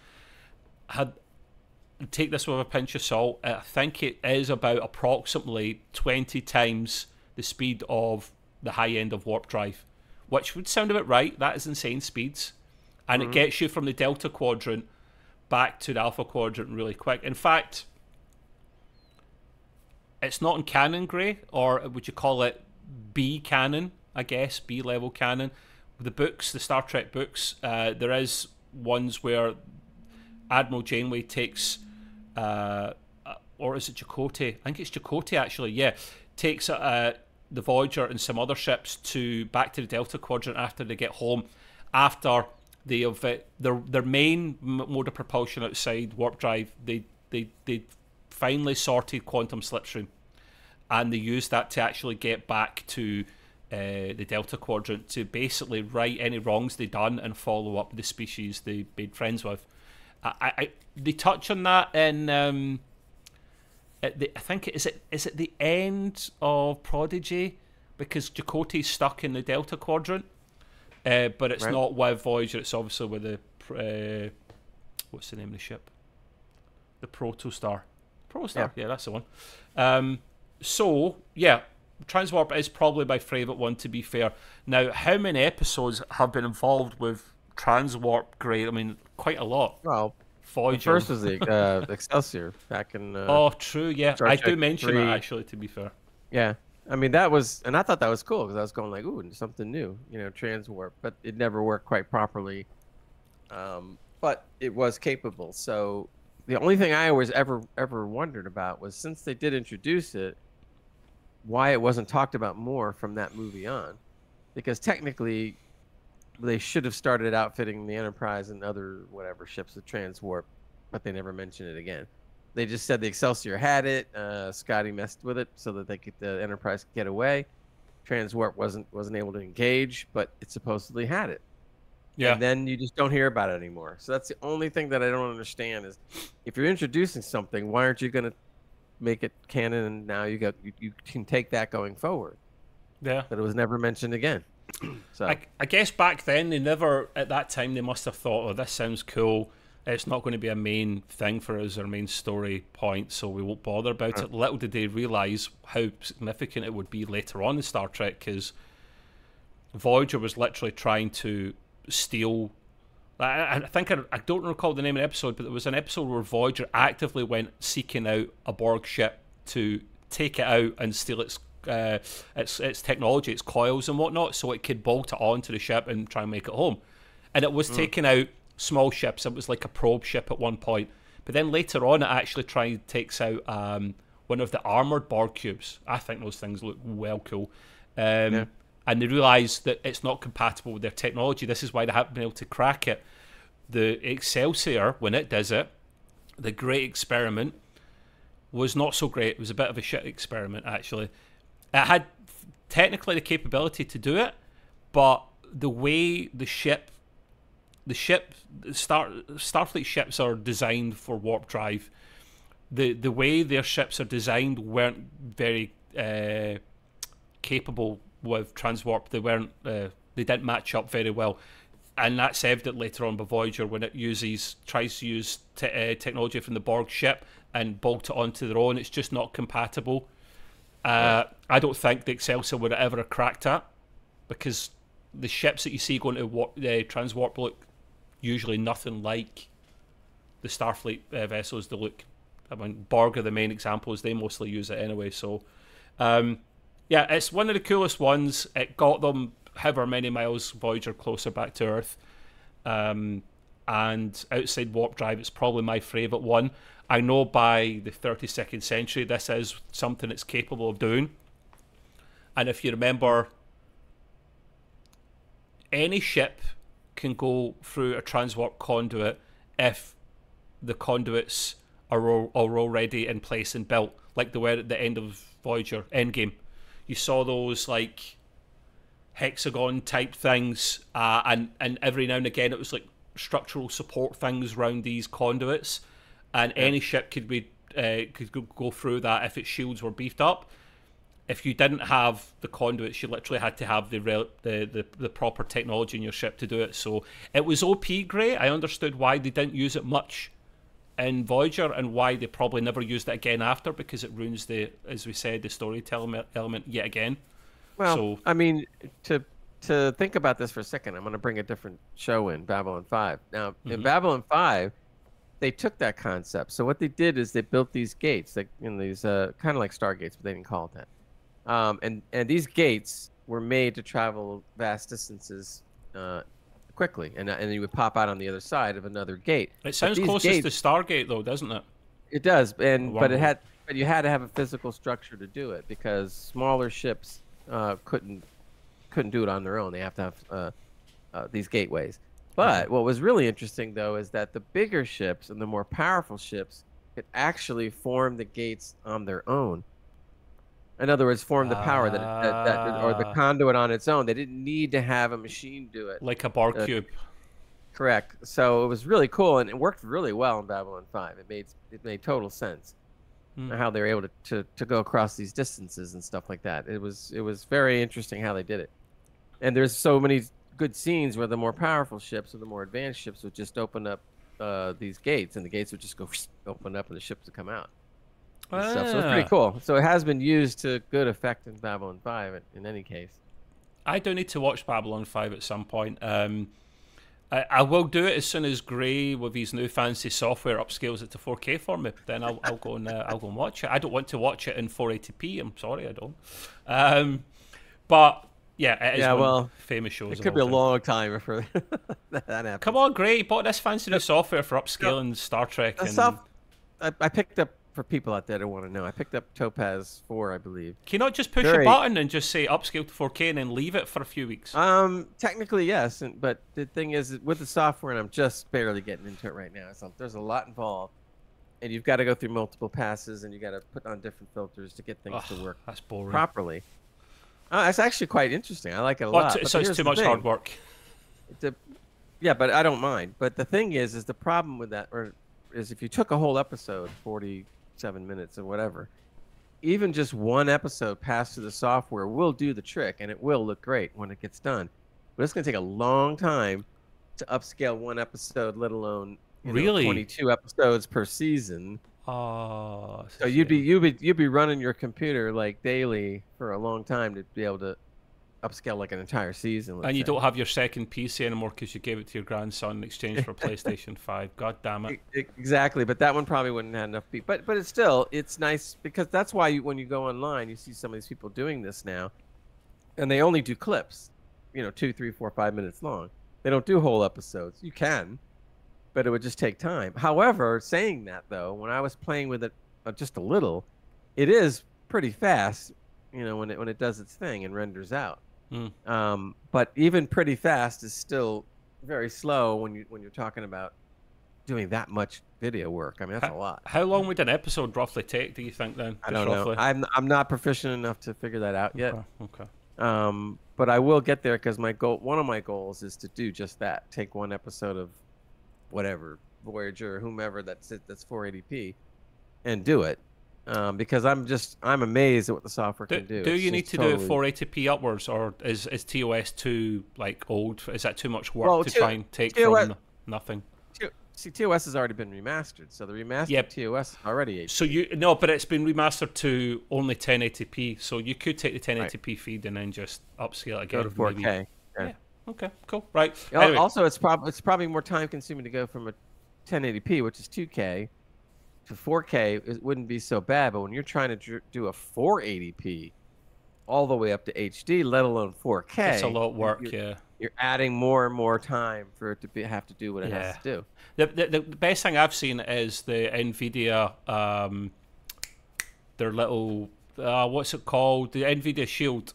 Take this with a pinch of salt. I think it is about approximately 20 times the speed of the high end of warp drive, which would sound about right. That is insane speeds. And it gets you from the Delta Quadrant back to the Alpha Quadrant really quick. In fact, it's not in canon, Gray, or would you call it B canon, I guess, B-level canon. The books, the Star Trek books, there is ones where Admiral Janeway takes, or is it Chakotay? I think it's Chakotay, actually, yeah, takes the Voyager and some other ships back to the Delta Quadrant after they get home, after they have their main mode of propulsion outside warp drive. They finally sorted quantum slipstream, and they used that to actually get back to the Delta Quadrant to basically right any wrongs they done and follow up the species they made friends with. They touch on that in I think is it the end of Prodigy, because Chakotay's stuck in the Delta Quadrant. But it's not with Voyager. It's obviously with the what's the name of the ship? The Protostar. Yeah, that's the one. So yeah, Transwarp is probably my favourite one, to be fair. Now, how many episodes have been involved with Transwarp, Gray? I mean, quite a lot. Well, Voyager. The first was the Excelsior back in. Oh, true. Yeah, Star I Trek do mention 3. that, actually. To be fair. Yeah. I mean, that was, and I thought that was cool because I was going like, ooh, something new, transwarp, but it never worked quite properly. But it was capable. So the only thing I always ever wondered about was, since they did introduce it, why it wasn't talked about more from that movie on, because technically they should have started outfitting the Enterprise and other whatever ships with transwarp, but they never mentioned it again. They just said the Excelsior had it. Scotty messed with it so that the Enterprise could get away. Transwarp wasn't able to engage, but it supposedly had it. Yeah. And then you just don't hear about it anymore. So that's the only thing that I don't understand is, if you're introducing something, why aren't you going to make it canon? And now you can take that going forward. Yeah. But it was never mentioned again. So I guess back then at that time they must have thought, oh, this sounds cool. It's not going to be a main thing for us, our main story point, so we won't bother about it. Little did they realise how significant it would be later on in Star Trek, because Voyager was literally trying to steal I think I don't recall the name of the episode, but there was an episode where Voyager actively went seeking out a Borg ship to take it out and steal its technology, its coils and whatnot, so it could bolt it onto the ship and try and make it home. And it was taking out small ships. It was like a probe ship at one point. But then later on, it actually takes out one of the armored Borg cubes. I think those things look well cool. And they realise that it's not compatible with their technology. This is why they haven't been able to crack it. The Excelsior, when it does it, the Great Experiment, was not so great. It was a bit of a shit experiment, actually. It had technically the capability to do it, but the way Starfleet ships are designed for warp drive, the way their ships are designed weren't very capable with transwarp. They didn't match up very well, and that's evident later on by Voyager when it tries to use technology from the Borg ship and bolt it onto their own. It's just not compatible. I don't think the Excelsior would have ever cracked that, because the ships that you see going to transwarp look usually nothing like the Starfleet vessels. They look, I mean, Borg are the main examples. They mostly use it anyway. So, yeah, it's one of the coolest ones. It got them however many miles Voyager closer back to Earth. And outside warp drive, it's probably my favourite one. I know by the 32nd century, this is something it's capable of doing. And if you remember, any ship can go through a transwarp conduit if the conduits are already in place and built, like they were at the end of Voyager Endgame. You saw those like hexagon type things, and every now and again it was like structural support things around these conduits, and any ship could go through that if its shields were beefed up. If you didn't have the conduits, you literally had to have the proper technology in your ship to do it. So it was OP great. I understood why they didn't use it much in Voyager and why they probably never used it again after, because it ruins as we said, the storytelling element yet again. Well, so, I mean, to think about this for a second, I'm going to bring a different show in, Babylon 5. Now, in Babylon 5, they took that concept. So what they did is they built these gates, like in these kind of like Stargates, but they didn't call it that. And these gates were made to travel vast distances quickly, and you would pop out on the other side of another gate. It sounds closest to Stargate, though, doesn't it? It does, but you had to have a physical structure to do it, because smaller ships couldn't do it on their own. They have to have these gateways. But what was really interesting, though, is that the bigger ships and the more powerful ships could actually form the gates on their own. In other words, form the power or the conduit on its own. They didn't need to have a machine do it. Like a Borg cube. Correct. So it was really cool, and it worked really well in Babylon 5. It made total sense how they were able to go across these distances and stuff like that. It was very interesting how they did it. And there's so many good scenes where the more powerful ships or the more advanced ships would just open up these gates, and the gates would just go open up, and the ships would come out. Stuff. So it's pretty cool. So it has been used to good effect in Babylon 5 in any case. I do need to watch Babylon 5 at some point. I will do it as soon as Gray, with his new fancy software, upscales it to 4K for me. Then I'll go and watch it. I don't want to watch it in 480p. I'm sorry, I don't. But yeah, it is one of the famous shows. It could be a long time before that happens. Come on, Gray, you bought this fancy new software for upscaling Star Trek. I picked up. For people out there that want to know, I picked up Topaz 4, I believe. Can you not just push a button and just say upscale to 4K and then leave it for a few weeks? Technically, yes. But the thing is, with the software, and I'm just barely getting into it right now, so there's a lot involved. And you've got to go through multiple passes, and you got to put on different filters to get things to work properly. It's actually quite interesting. I like it a lot. So it's too much hard work. Yeah, but I don't mind. But the thing is the problem with that is if you took a whole episode, 47 minutes or whatever, even just one episode passed through the software will do the trick, and it will look great when it gets done. But it's going to take a long time to upscale one episode, let alone 22 episodes per season. Oh, so you'd be running your computer like daily for a long time to be able to upscale like an entire season. And you don't have your second PC anymore because you gave it to your grandson in exchange for a PlayStation 5. God damn it. Exactly, but that one probably wouldn't have enough people. But it's nice because that's why when you go online, you see some of these people doing this now, and they only do clips, 2, 3, 4, 5 minutes long. They don't do whole episodes. You can, but it would just take time. However, saying that though, when I was playing with it just a little, it is pretty fast, when it does its thing and renders out. But even pretty fast is still very slow when you're talking about doing that much video work. I mean, that's a lot. How long would an episode roughly take, do you think, then? I don't know. I'm not proficient enough to figure that out yet. Okay. But I will get there because one of my goals is to do just that. Take one episode of whatever, Voyager, whomever that's 480p, and do it. Because I'm amazed at what the software can do. Do you need to do it 480p upwards, or is TOS too old? Is that too much work to try and take from nothing? See, TOS has already been remastered, so the remastered TOS is already HD. So but it's been remastered to only 1080p. So you could take the 1080p feed and then just upscale it again. Go to 4K. Maybe. Yeah. Okay. Cool. Right. Anyway. Also, it's probably more time consuming to go from a 1080p, which is 2K, to 4K. It wouldn't be so bad, but when you're trying to do a 480p all the way up to HD, let alone 4K, it's a lot of work. You're adding more and more time for it to have to do what it has to do. The best thing I've seen is the NVIDIA, their little, what's it called? The NVIDIA Shield.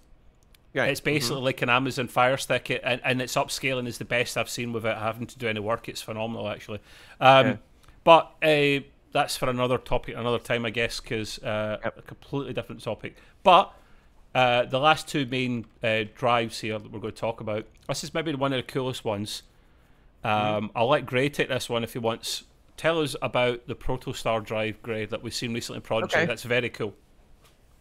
Yeah. It's basically like an Amazon Fire Stick, and its upscaling is the best I've seen without having to do any work. It's phenomenal, actually. But that's for another topic, another time, I guess, because a completely different topic. But the last two main drives here that we're going to talk about, this is maybe one of the coolest ones. I'll let Gray take this one if he wants. Tell us about the Protostar drive, Gray, that we've seen recently in Prodigy. Okay. That's very cool.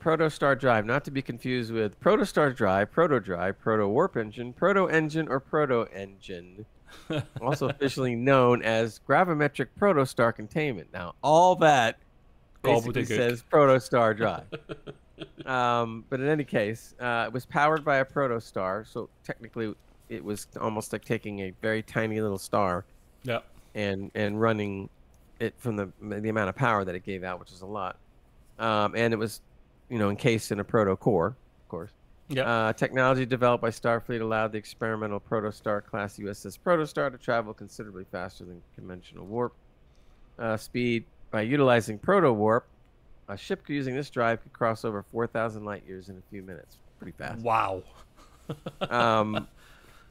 Protostar drive, not to be confused with Protostar drive, Proto Warp Engine, Proto Engine, or Proto Engine. Also officially known as Gravimetric Protostar Containment. Now, all that basically says Protostar drive. But in any case, it was powered by a protostar, so technically it was almost like taking a very tiny little star, and running it from the amount of power that it gave out, which is a lot. And it was, encased in a proto core, of course. Technology developed by Starfleet allowed the experimental Protostar class USS Protostar to travel considerably faster than conventional warp speed. By utilizing proto warp, a ship using this drive could cross over 4,000 light years in a few minutes. Pretty fast. Wow.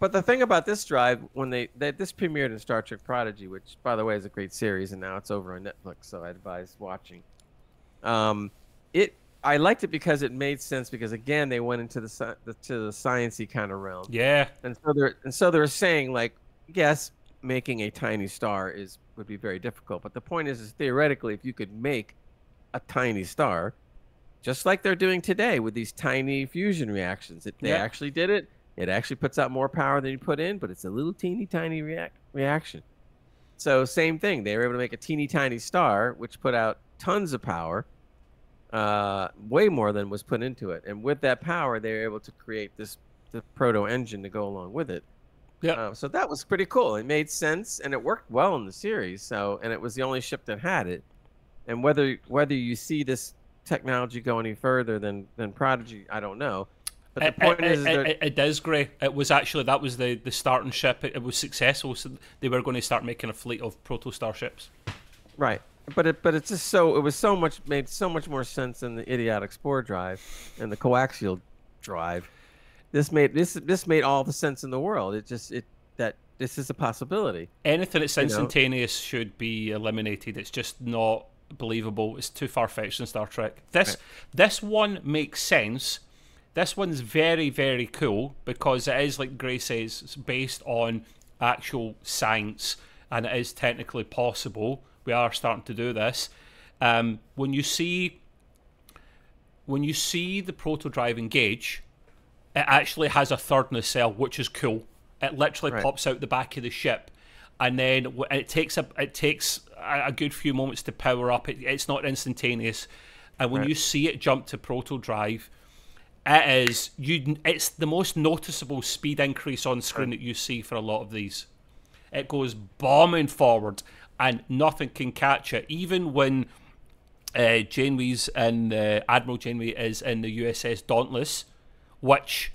But the thing about this drive, when this premiered in Star Trek Prodigy, which, by the way, is a great series, and now it's over on Netflix, so I advise watching. I liked it because it made sense, because, again, they went into the science-y kind of realm. Yeah. And so they're saying, like, yes, making a tiny star would be very difficult. But the point is theoretically, if you could make a tiny star, just like they're doing today with these tiny fusion reactions. They actually did it. It actually puts out more power than you put in, but it's a little teeny tiny reaction. So same thing. They were able to make a teeny tiny star, which put out tons of power, way more than was put into it. And with that power, they were able to create the proto engine to go along with it. Yeah. So that was pretty cool. It made sense, and it worked well in the series. And it was the only ship that had it. And whether you see this technology go any further than Prodigy, I don't know. But the point is, it is, Gray. It was actually, that was the starting ship. It was successful, so they were going to start making a fleet of Protostar ships. Right, but it's just made so much more sense than the idiotic Spore drive and the coaxial drive. This made all the sense in the world. That this is a possibility. Anything that's instantaneous should be eliminated. It's just not believable. It's too far-fetched in Star Trek. This one makes sense. This one's very, very cool because it is, like Gray says, it's based on actual science, and it is technically possible. We are starting to do this. When you see the proto drive engage, it actually has a third nacelle, which is cool. It literally pops out the back of the ship, and then it takes a good few moments to power up. It's not instantaneous, and when you see it jump to proto drive, It is. It's the most noticeable speed increase on screen that you see for a lot of these. It goes bombing forward, and nothing can catch it. Even when Janeway's in Admiral Janeway is in the USS Dauntless, which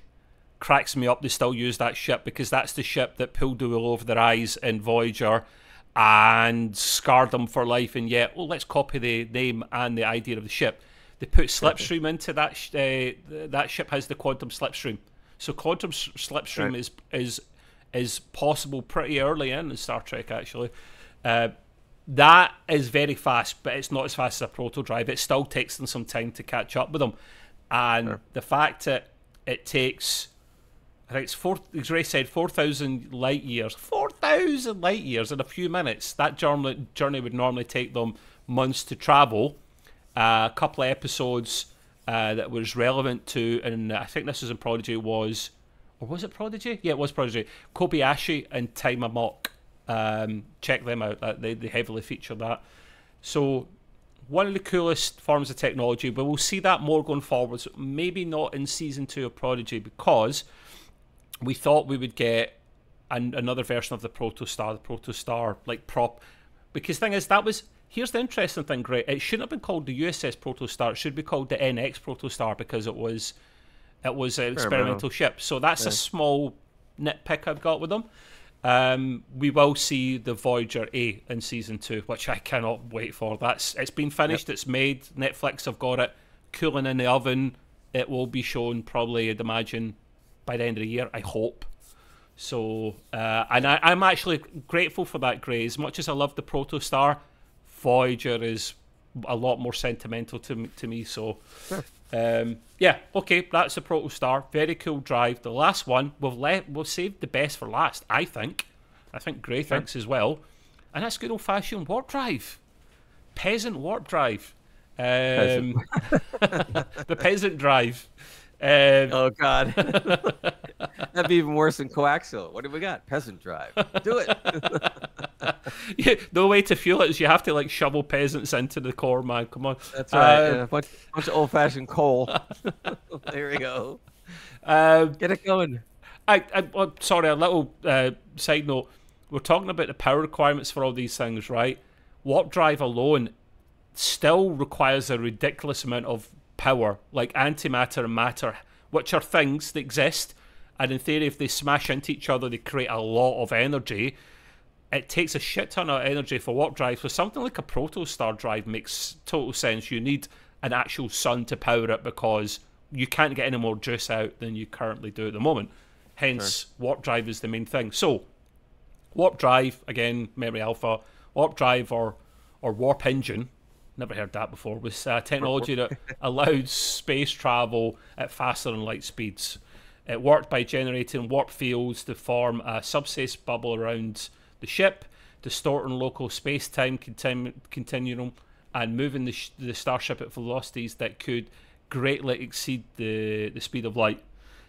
cracks me up. They still use that ship because that's the ship that pulled the wool over their eyes in Voyager and scarred them for life. And yet, let's copy the name and the idea of the ship. They put slipstream into that. That ship has the quantum slipstream. So quantum slipstream is possible pretty early in Star Trek, actually. That is very fast, but it's not as fast as a proto-drive. It still takes them some time to catch up with them. And the fact that it takes, I think it's as Ray said, 4,000 light years. 4,000 light years in a few minutes. That journey would normally take them months to travel. A couple of episodes that was relevant to, and I think this was in Prodigy, or was it Prodigy? Yeah, it was Prodigy. Kobayashi and Time Amok. Check them out. They heavily feature that. So one of the coolest forms of technology, but we'll see that more going forward. So maybe not in season 2 of Prodigy, because we thought we would get another version of the Protostar like prop. Because thing is, here's the interesting thing, Gray. It shouldn't have been called the USS Protostar. It should be called the NX Protostar because it was an experimental ship. So that's a small nitpick I've got with them. We will see the Voyager A in season 2, which I cannot wait for. It's been finished. It's made. Netflix have got it cooling in the oven. It will be shown probably, I'd imagine, by the end of the year. I hope. So, and I'm actually grateful for that, Gray. As much as I love the Protostar, Voyager is a lot more sentimental to me. So, yeah, okay, that's the Protostar. Very cool drive. The last one we've saved the best for last. I think Gray thinks as well, and that's good old fashioned warp drive, peasant warp drive, the peasant drive. Oh God, that'd be even worse than coaxial. What have we got? Peasant drive. Do it. Yeah, no way to fuel it is you have to like shovel peasants into the core, man. Come on. That's right. A bunch of old-fashioned coal. There we go. Get it going. Sorry, a little side note. We're talking about the power requirements for all these things, right? Warp drive alone still requires a ridiculous amount of power, like antimatter and matter, which are things that exist, and in theory, if they smash into each other, they create a lot of energy. It takes a shit ton of energy for warp drive. So something like a Protostar drive makes total sense. You need an actual sun to power it because you can't get any more juice out than you currently do at the moment. Hence, warp drive is the main thing. So, warp drive, again, Memory Alpha, warp drive or warp engine, never heard that before, was technology that allowed space travel at faster than light speeds. It worked by generating warp fields to form a subspace bubble around the ship, distorting local space-time continuum, and moving the starship at velocities that could greatly exceed the speed of light.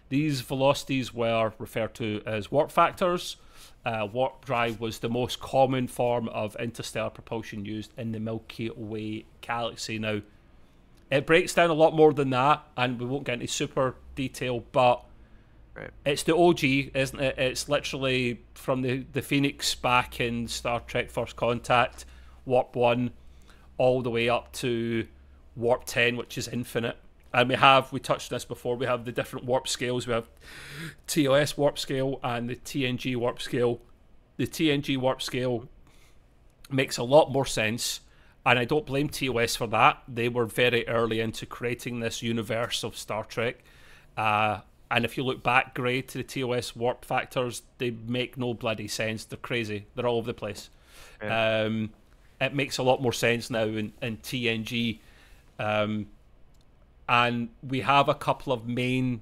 These velocities were referred to as warp factors. Warp drive was the most common form of interstellar propulsion used in the Milky Way galaxy. Now, it breaks down a lot more than that, and we won't get into super detail, but it's the OG, isn't it? It's literally from the Phoenix back in Star Trek First Contact, Warp 1, all the way up to Warp 10, which is infinite. And we touched on this before, we have the different warp scales. We have TOS warp scale and the TNG warp scale. The TNG warp scale makes a lot more sense, and I don't blame TOS for that. They were very early into creating this universe of Star Trek. And if you look back, Gray, to the TOS warp factors, they make no bloody sense. They're crazy. They're all over the place. Yeah. It makes a lot more sense now in TNG. And we have a couple of main...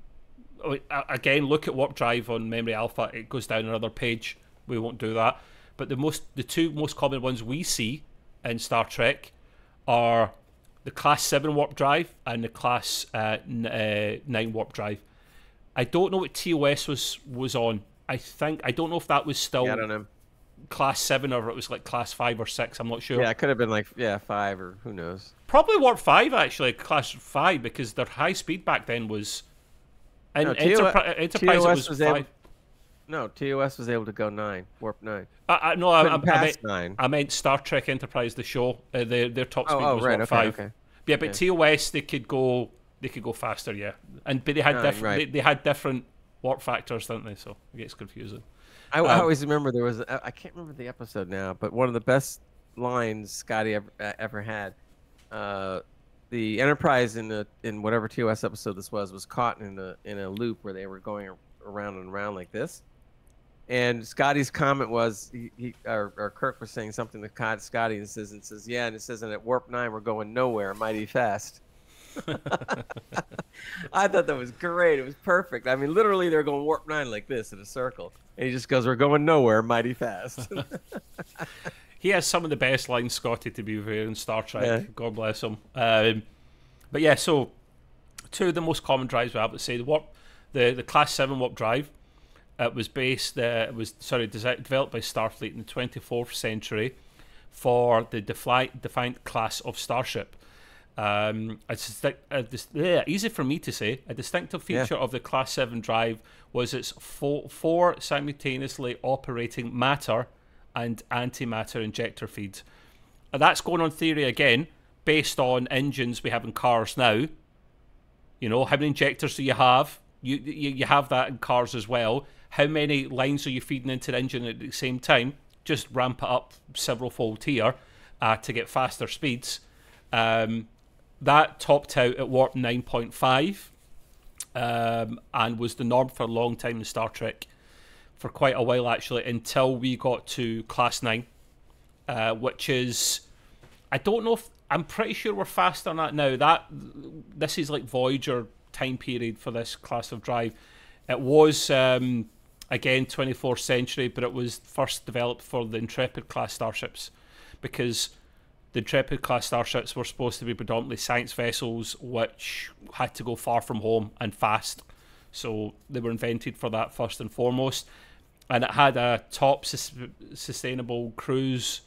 Again, look at warp drive on Memory Alpha. It goes down another page. We won't do that. But the two most common ones we see in Star Trek are the Class 7 warp drive and the Class 9 warp drive. I don't know what TOS was on. I don't know if that was still I don't know. Class 7 or it was like Class 5 or 6. I'm not sure. Yeah, it could have been like 5 or who knows. Probably Warp 5 actually, Class 5, because their high speed back then was And No, Enterprise, it TOS was was 5. able. No, TOS was able to go 9, warp 9. No, Couldn't pass 9. I meant Star Trek Enterprise, the show. Their top speed was right, what, okay, 5. okay. Yeah, but TOS they could go faster, yeah. But they had 9, different right. they had different warp factors, didn't they? So it gets confusing. I always remember there was I can't remember the episode now, but one of the best lines Scotty ever had. The Enterprise in whatever TOS episode this was caught in a loop where they were going around and around like this. And Scotty's comment was or Kirk was saying something to Scotty and says yeah, and it says, and at warp 9 we're going nowhere mighty fast. I thought that was great. It was perfect. I mean, literally they're going warp 9 like this in a circle, and he just goes, we're going nowhere mighty fast. He has some of the best lines, Scotty, to be fair, in Star Trek. Yeah. God bless him. But yeah, so 2 of the most common drives we have, let's say the Class 7 warp drive. It was developed by Starfleet in the 24th century for the Defiant class of starship. Easy for me to say. A distinctive feature of the Class 7 drive was its four simultaneously operating matter and antimatter injector feeds. And that's going on theory again, based on engines we have in cars now. You know, how many injectors do you have? You have that in cars as well. How many lines are you feeding into the engine at the same time? Just ramp it up several fold here to get faster speeds. That topped out at warp 9.5 and was the norm for a long time in Star Trek, for quite a while actually, until we got to Class 9, which is, I don't know if, I'm pretty sure we're faster on that now. This is like Voyager time period for this class of drive. It was, again, 24th century, but it was first developed for the Intrepid class starships, because the Intrepid class starships were supposed to be predominantly science vessels which had to go far from home and fast. So they were invented for that first and foremost. And it had a top sustainable cruise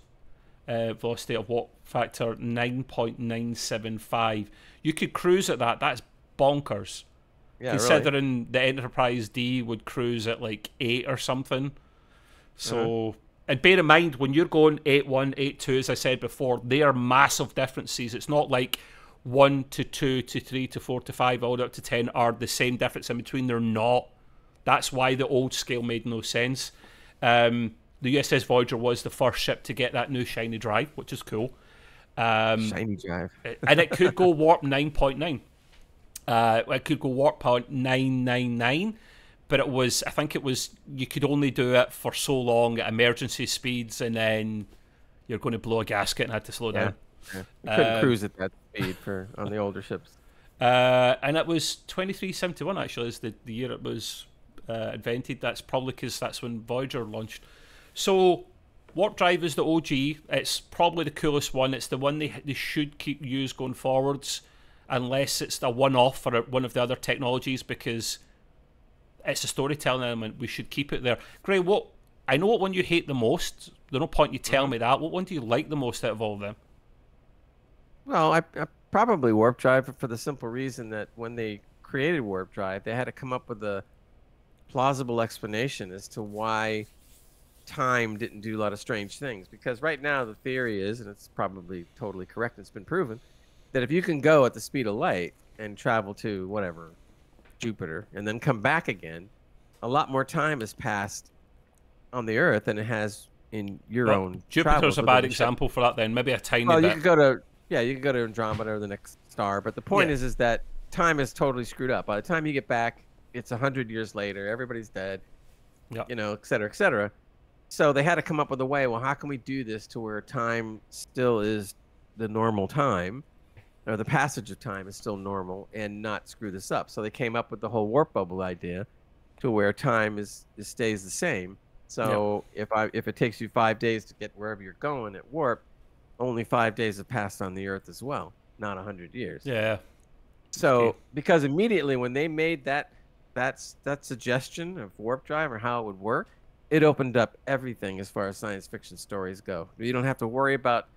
velocity of warp factor 9.975. You could cruise at that. That's bonkers. Yeah, considering really? The Enterprise D would cruise at like 8 or something. So, and bear in mind, when you're going 8.1, 8.2, as I said before, they are massive differences. It's not like 1 to 2 to 3 to 4 to 5 all the way up to 10 are the same difference in between. They're not. That's why the old scale made no sense. The USS Voyager was the first ship to get that new shiny drive, which is cool. Shiny drive. And it could go warp 9.9. It could go warp 999, but it was, I think it was, you could only do it for so long at emergency speeds, and then you're going to blow a gasket and had to slow down. Yeah. You couldn't cruise at that speed on the older ships. And it was 2371 actually is the year it was invented. That's probably because that's when Voyager launched. So warp drive is the OG. It's probably the coolest one. It's the one they should keep use going forwards, unless it's a one-off for one of the other technologies, because it's a storytelling element. We should keep it there. Gray, I know what one you hate the most. There's no point you tell me that. What one do you like the most out of all of them? Well, I probably warp drive, for the simple reason that when they created warp drive, they had to come up with a plausible explanation as to why time didn't do a lot of strange things. Because right now the theory is, and it's probably totally correct, it's been proven, that if you can go at the speed of light and travel to whatever, Jupiter, and then come back again, a lot more time has passed on the Earth than it has in your own Jupiter's a bad example for that then. Maybe a tiny bit. Well, you could go to, you could go to Andromeda or the next star, but the point is that time is totally screwed up. By the time you get back, it's 100 years later, everybody's dead, you know, et cetera, et cetera. So they had to come up with a way, well, how can we do this to where time still is the normal time, or the passage of time is still normal, and not screw this up? So they came up with the whole warp bubble idea, to where time stays the same. So if it takes you 5 days to get wherever you're going at warp, only 5 days have passed on the Earth as well, not 100 years. Yeah. So because immediately when they made that suggestion of warp drive or how it would work, it opened up everything as far as science fiction stories go. You don't have to worry about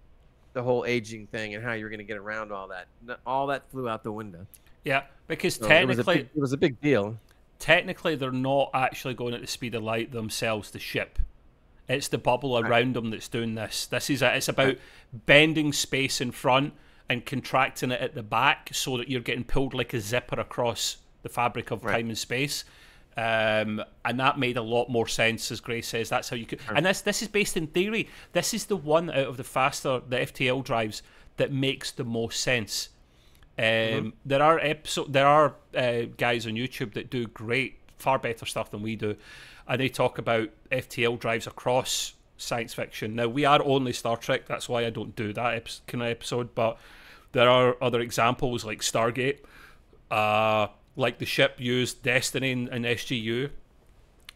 the whole aging thing and how you're going to get around all that. All that flew out the window. Yeah, because so technically it was a big deal. technically they're not actually going at the speed of light themselves, the ship. It's the bubble around them that's doing this. It's about bending space in front and contracting it at the back so that you're getting pulled like a zipper across the fabric of time and space. And that made a lot more sense, as Gray says. That's how you could. And this is based in theory. This is the one out of the FTL drives that makes the most sense. There are guys on YouTube that do great, far better stuff than we do, and they talk about FTL drives across science fiction. Now, we are only Star Trek, that's why I don't do that kind of episode, but there are other examples like Stargate, like the ship used Destiny in SGU.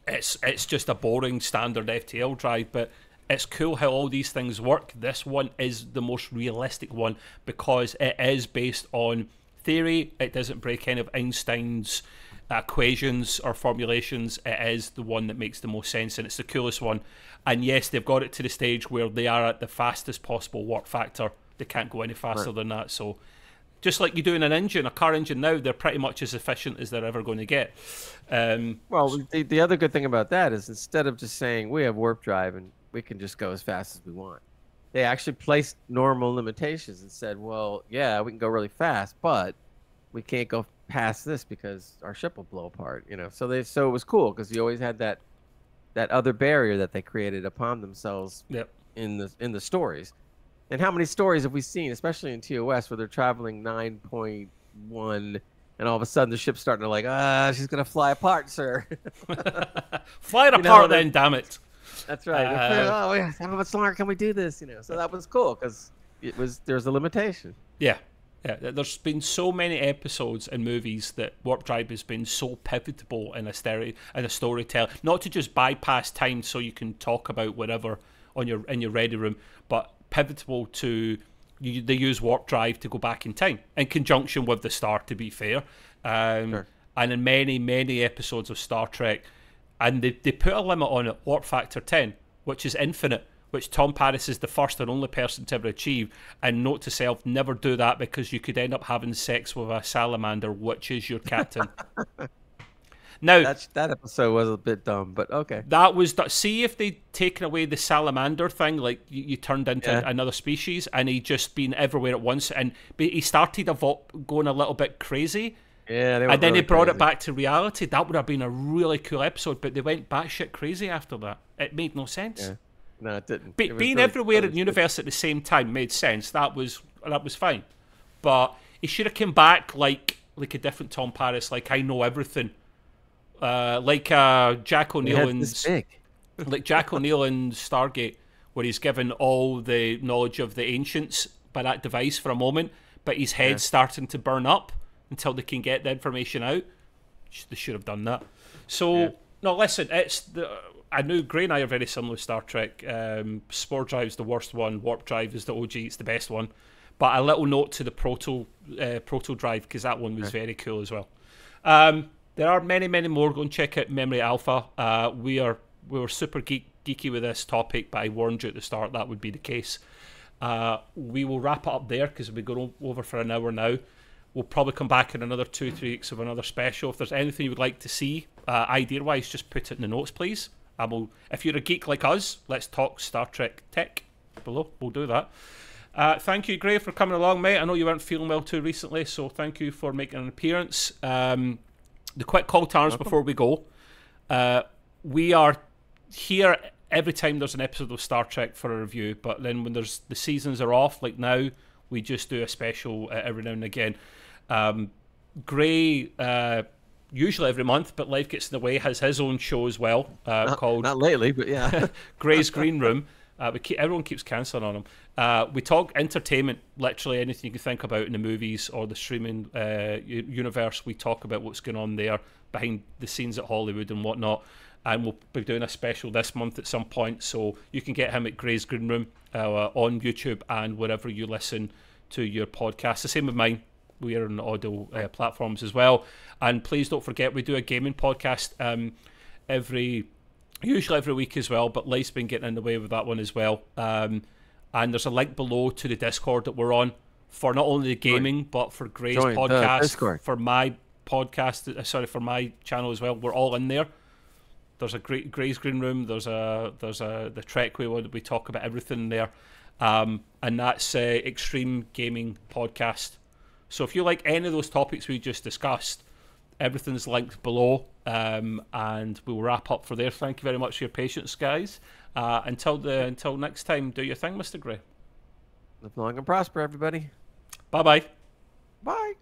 It's just a boring standard FTL drive, but it's cool how all these things work. This one is the most realistic one because it is based on theory. It doesn't break any of Einstein's equations or formulations. It is the one that makes the most sense, and it's the coolest one. And yes, they've got it to the stage where they are at the fastest possible warp factor. They can't go any faster than that. So just like you do in a car engine now, they're pretty much as efficient as they're ever going to get. Well, the other good thing about that is instead of just saying we have warp drive and we can just go as fast as we want, they actually placed normal limitations and said, well, yeah, we can go really fast, but we can't go past this because our ship will blow apart, you know. So it was cool because you always had that other barrier that they created upon themselves in the stories. And how many stories have we seen, especially in TOS, where they're traveling 9.1 and all of a sudden the ship's starting to like, she's gonna fly apart, sir. Fly it apart, then, damn it. That's right. How much longer can we do this? You know, so that was cool because there's a limitation. Yeah. There's been so many episodes and movies that warp drive has been so pivotal in a storytelling, not to just bypass time so you can talk about whatever in your ready room, but pivotal to they use warp drive to go back in time in conjunction with the star, to be fair. And in many episodes of Star Trek, and they put a limit on it, warp factor 10, which is infinite, which Tom Paris is the first and only person to ever achieve. And note to self, never do that because you could end up having sex with a salamander, which is your captain. Now, that episode was a bit dumb, but okay. See if they'd taken away the salamander thing, like you turned into another species, and he just been everywhere at once, and he started going a little bit crazy. Yeah, and then they brought it back to reality. That would have been a really cool episode, but they went batshit crazy after that. It made no sense. Yeah. No, it didn't. Being really everywhere in the universe at the same time made sense. That was fine. But he should have come back like a different Tom Paris, like I know everything. Like Jack O'Neill in Jack O'Neill in Stargate, where he's given all the knowledge of the ancients by that device for a moment, but his head's starting to burn up until they can get the information out. They should have done that. So no, listen, I knew Gray and I are very similar with Star Trek. Spore Drive's the worst one. Warp Drive is the OG. It's the best one. But a little note to the Proto Drive, because that one was very cool as well. There are many more. Go and check out Memory Alpha. We were super geeky with this topic, but I warned you at the start that would be the case. We will wrap it up there because we've gone over for an hour now. We'll probably come back in another 2-3 weeks of another special. If there's anything you would like to see, idea-wise, just put it in the notes, please. If you're a geek like us, let's talk Star Trek tech below. We'll do that. Thank you, Gray, for coming along, mate. I know you weren't feeling well too recently, so thank you for making an appearance. The quick call to arms before we go. We are here every time there's an episode of Star Trek for a review, but then when the seasons are off, like now, we just do a special every now and again. Gray, usually every month, but life gets in the way, has his own show as well, called... Not lately, but yeah. Gray's Green Room. Everyone keeps cancelling on him. We talk entertainment, literally anything you can think about in the movies or the streaming universe. We talk about what's going on there behind the scenes at Hollywood and whatnot. And we'll be doing a special this month at some point, so you can get him at Gray's Green Room on YouTube and wherever you listen to your podcast. The same with mine. We are on audio platforms as well. And please don't forget, we do a gaming podcast usually every week as well, but life's been getting in the way with that one as well. And there's a link below to the Discord that we're on for not only the gaming, but for Gray's podcast, for my podcast, sorry, for my channel as well. We're all in there. There's a great Gray's Green Room. There's the Trekway one. We talk about everything there, and that's Extreme Gaming Podcast. So if you like any of those topics we just discussed, everything's linked below, and we'll wrap up for there. Thank you very much for your patience, guys. Until next time, do your thing, Mr. Gray. Live long and prosper, everybody. Bye-bye. Bye.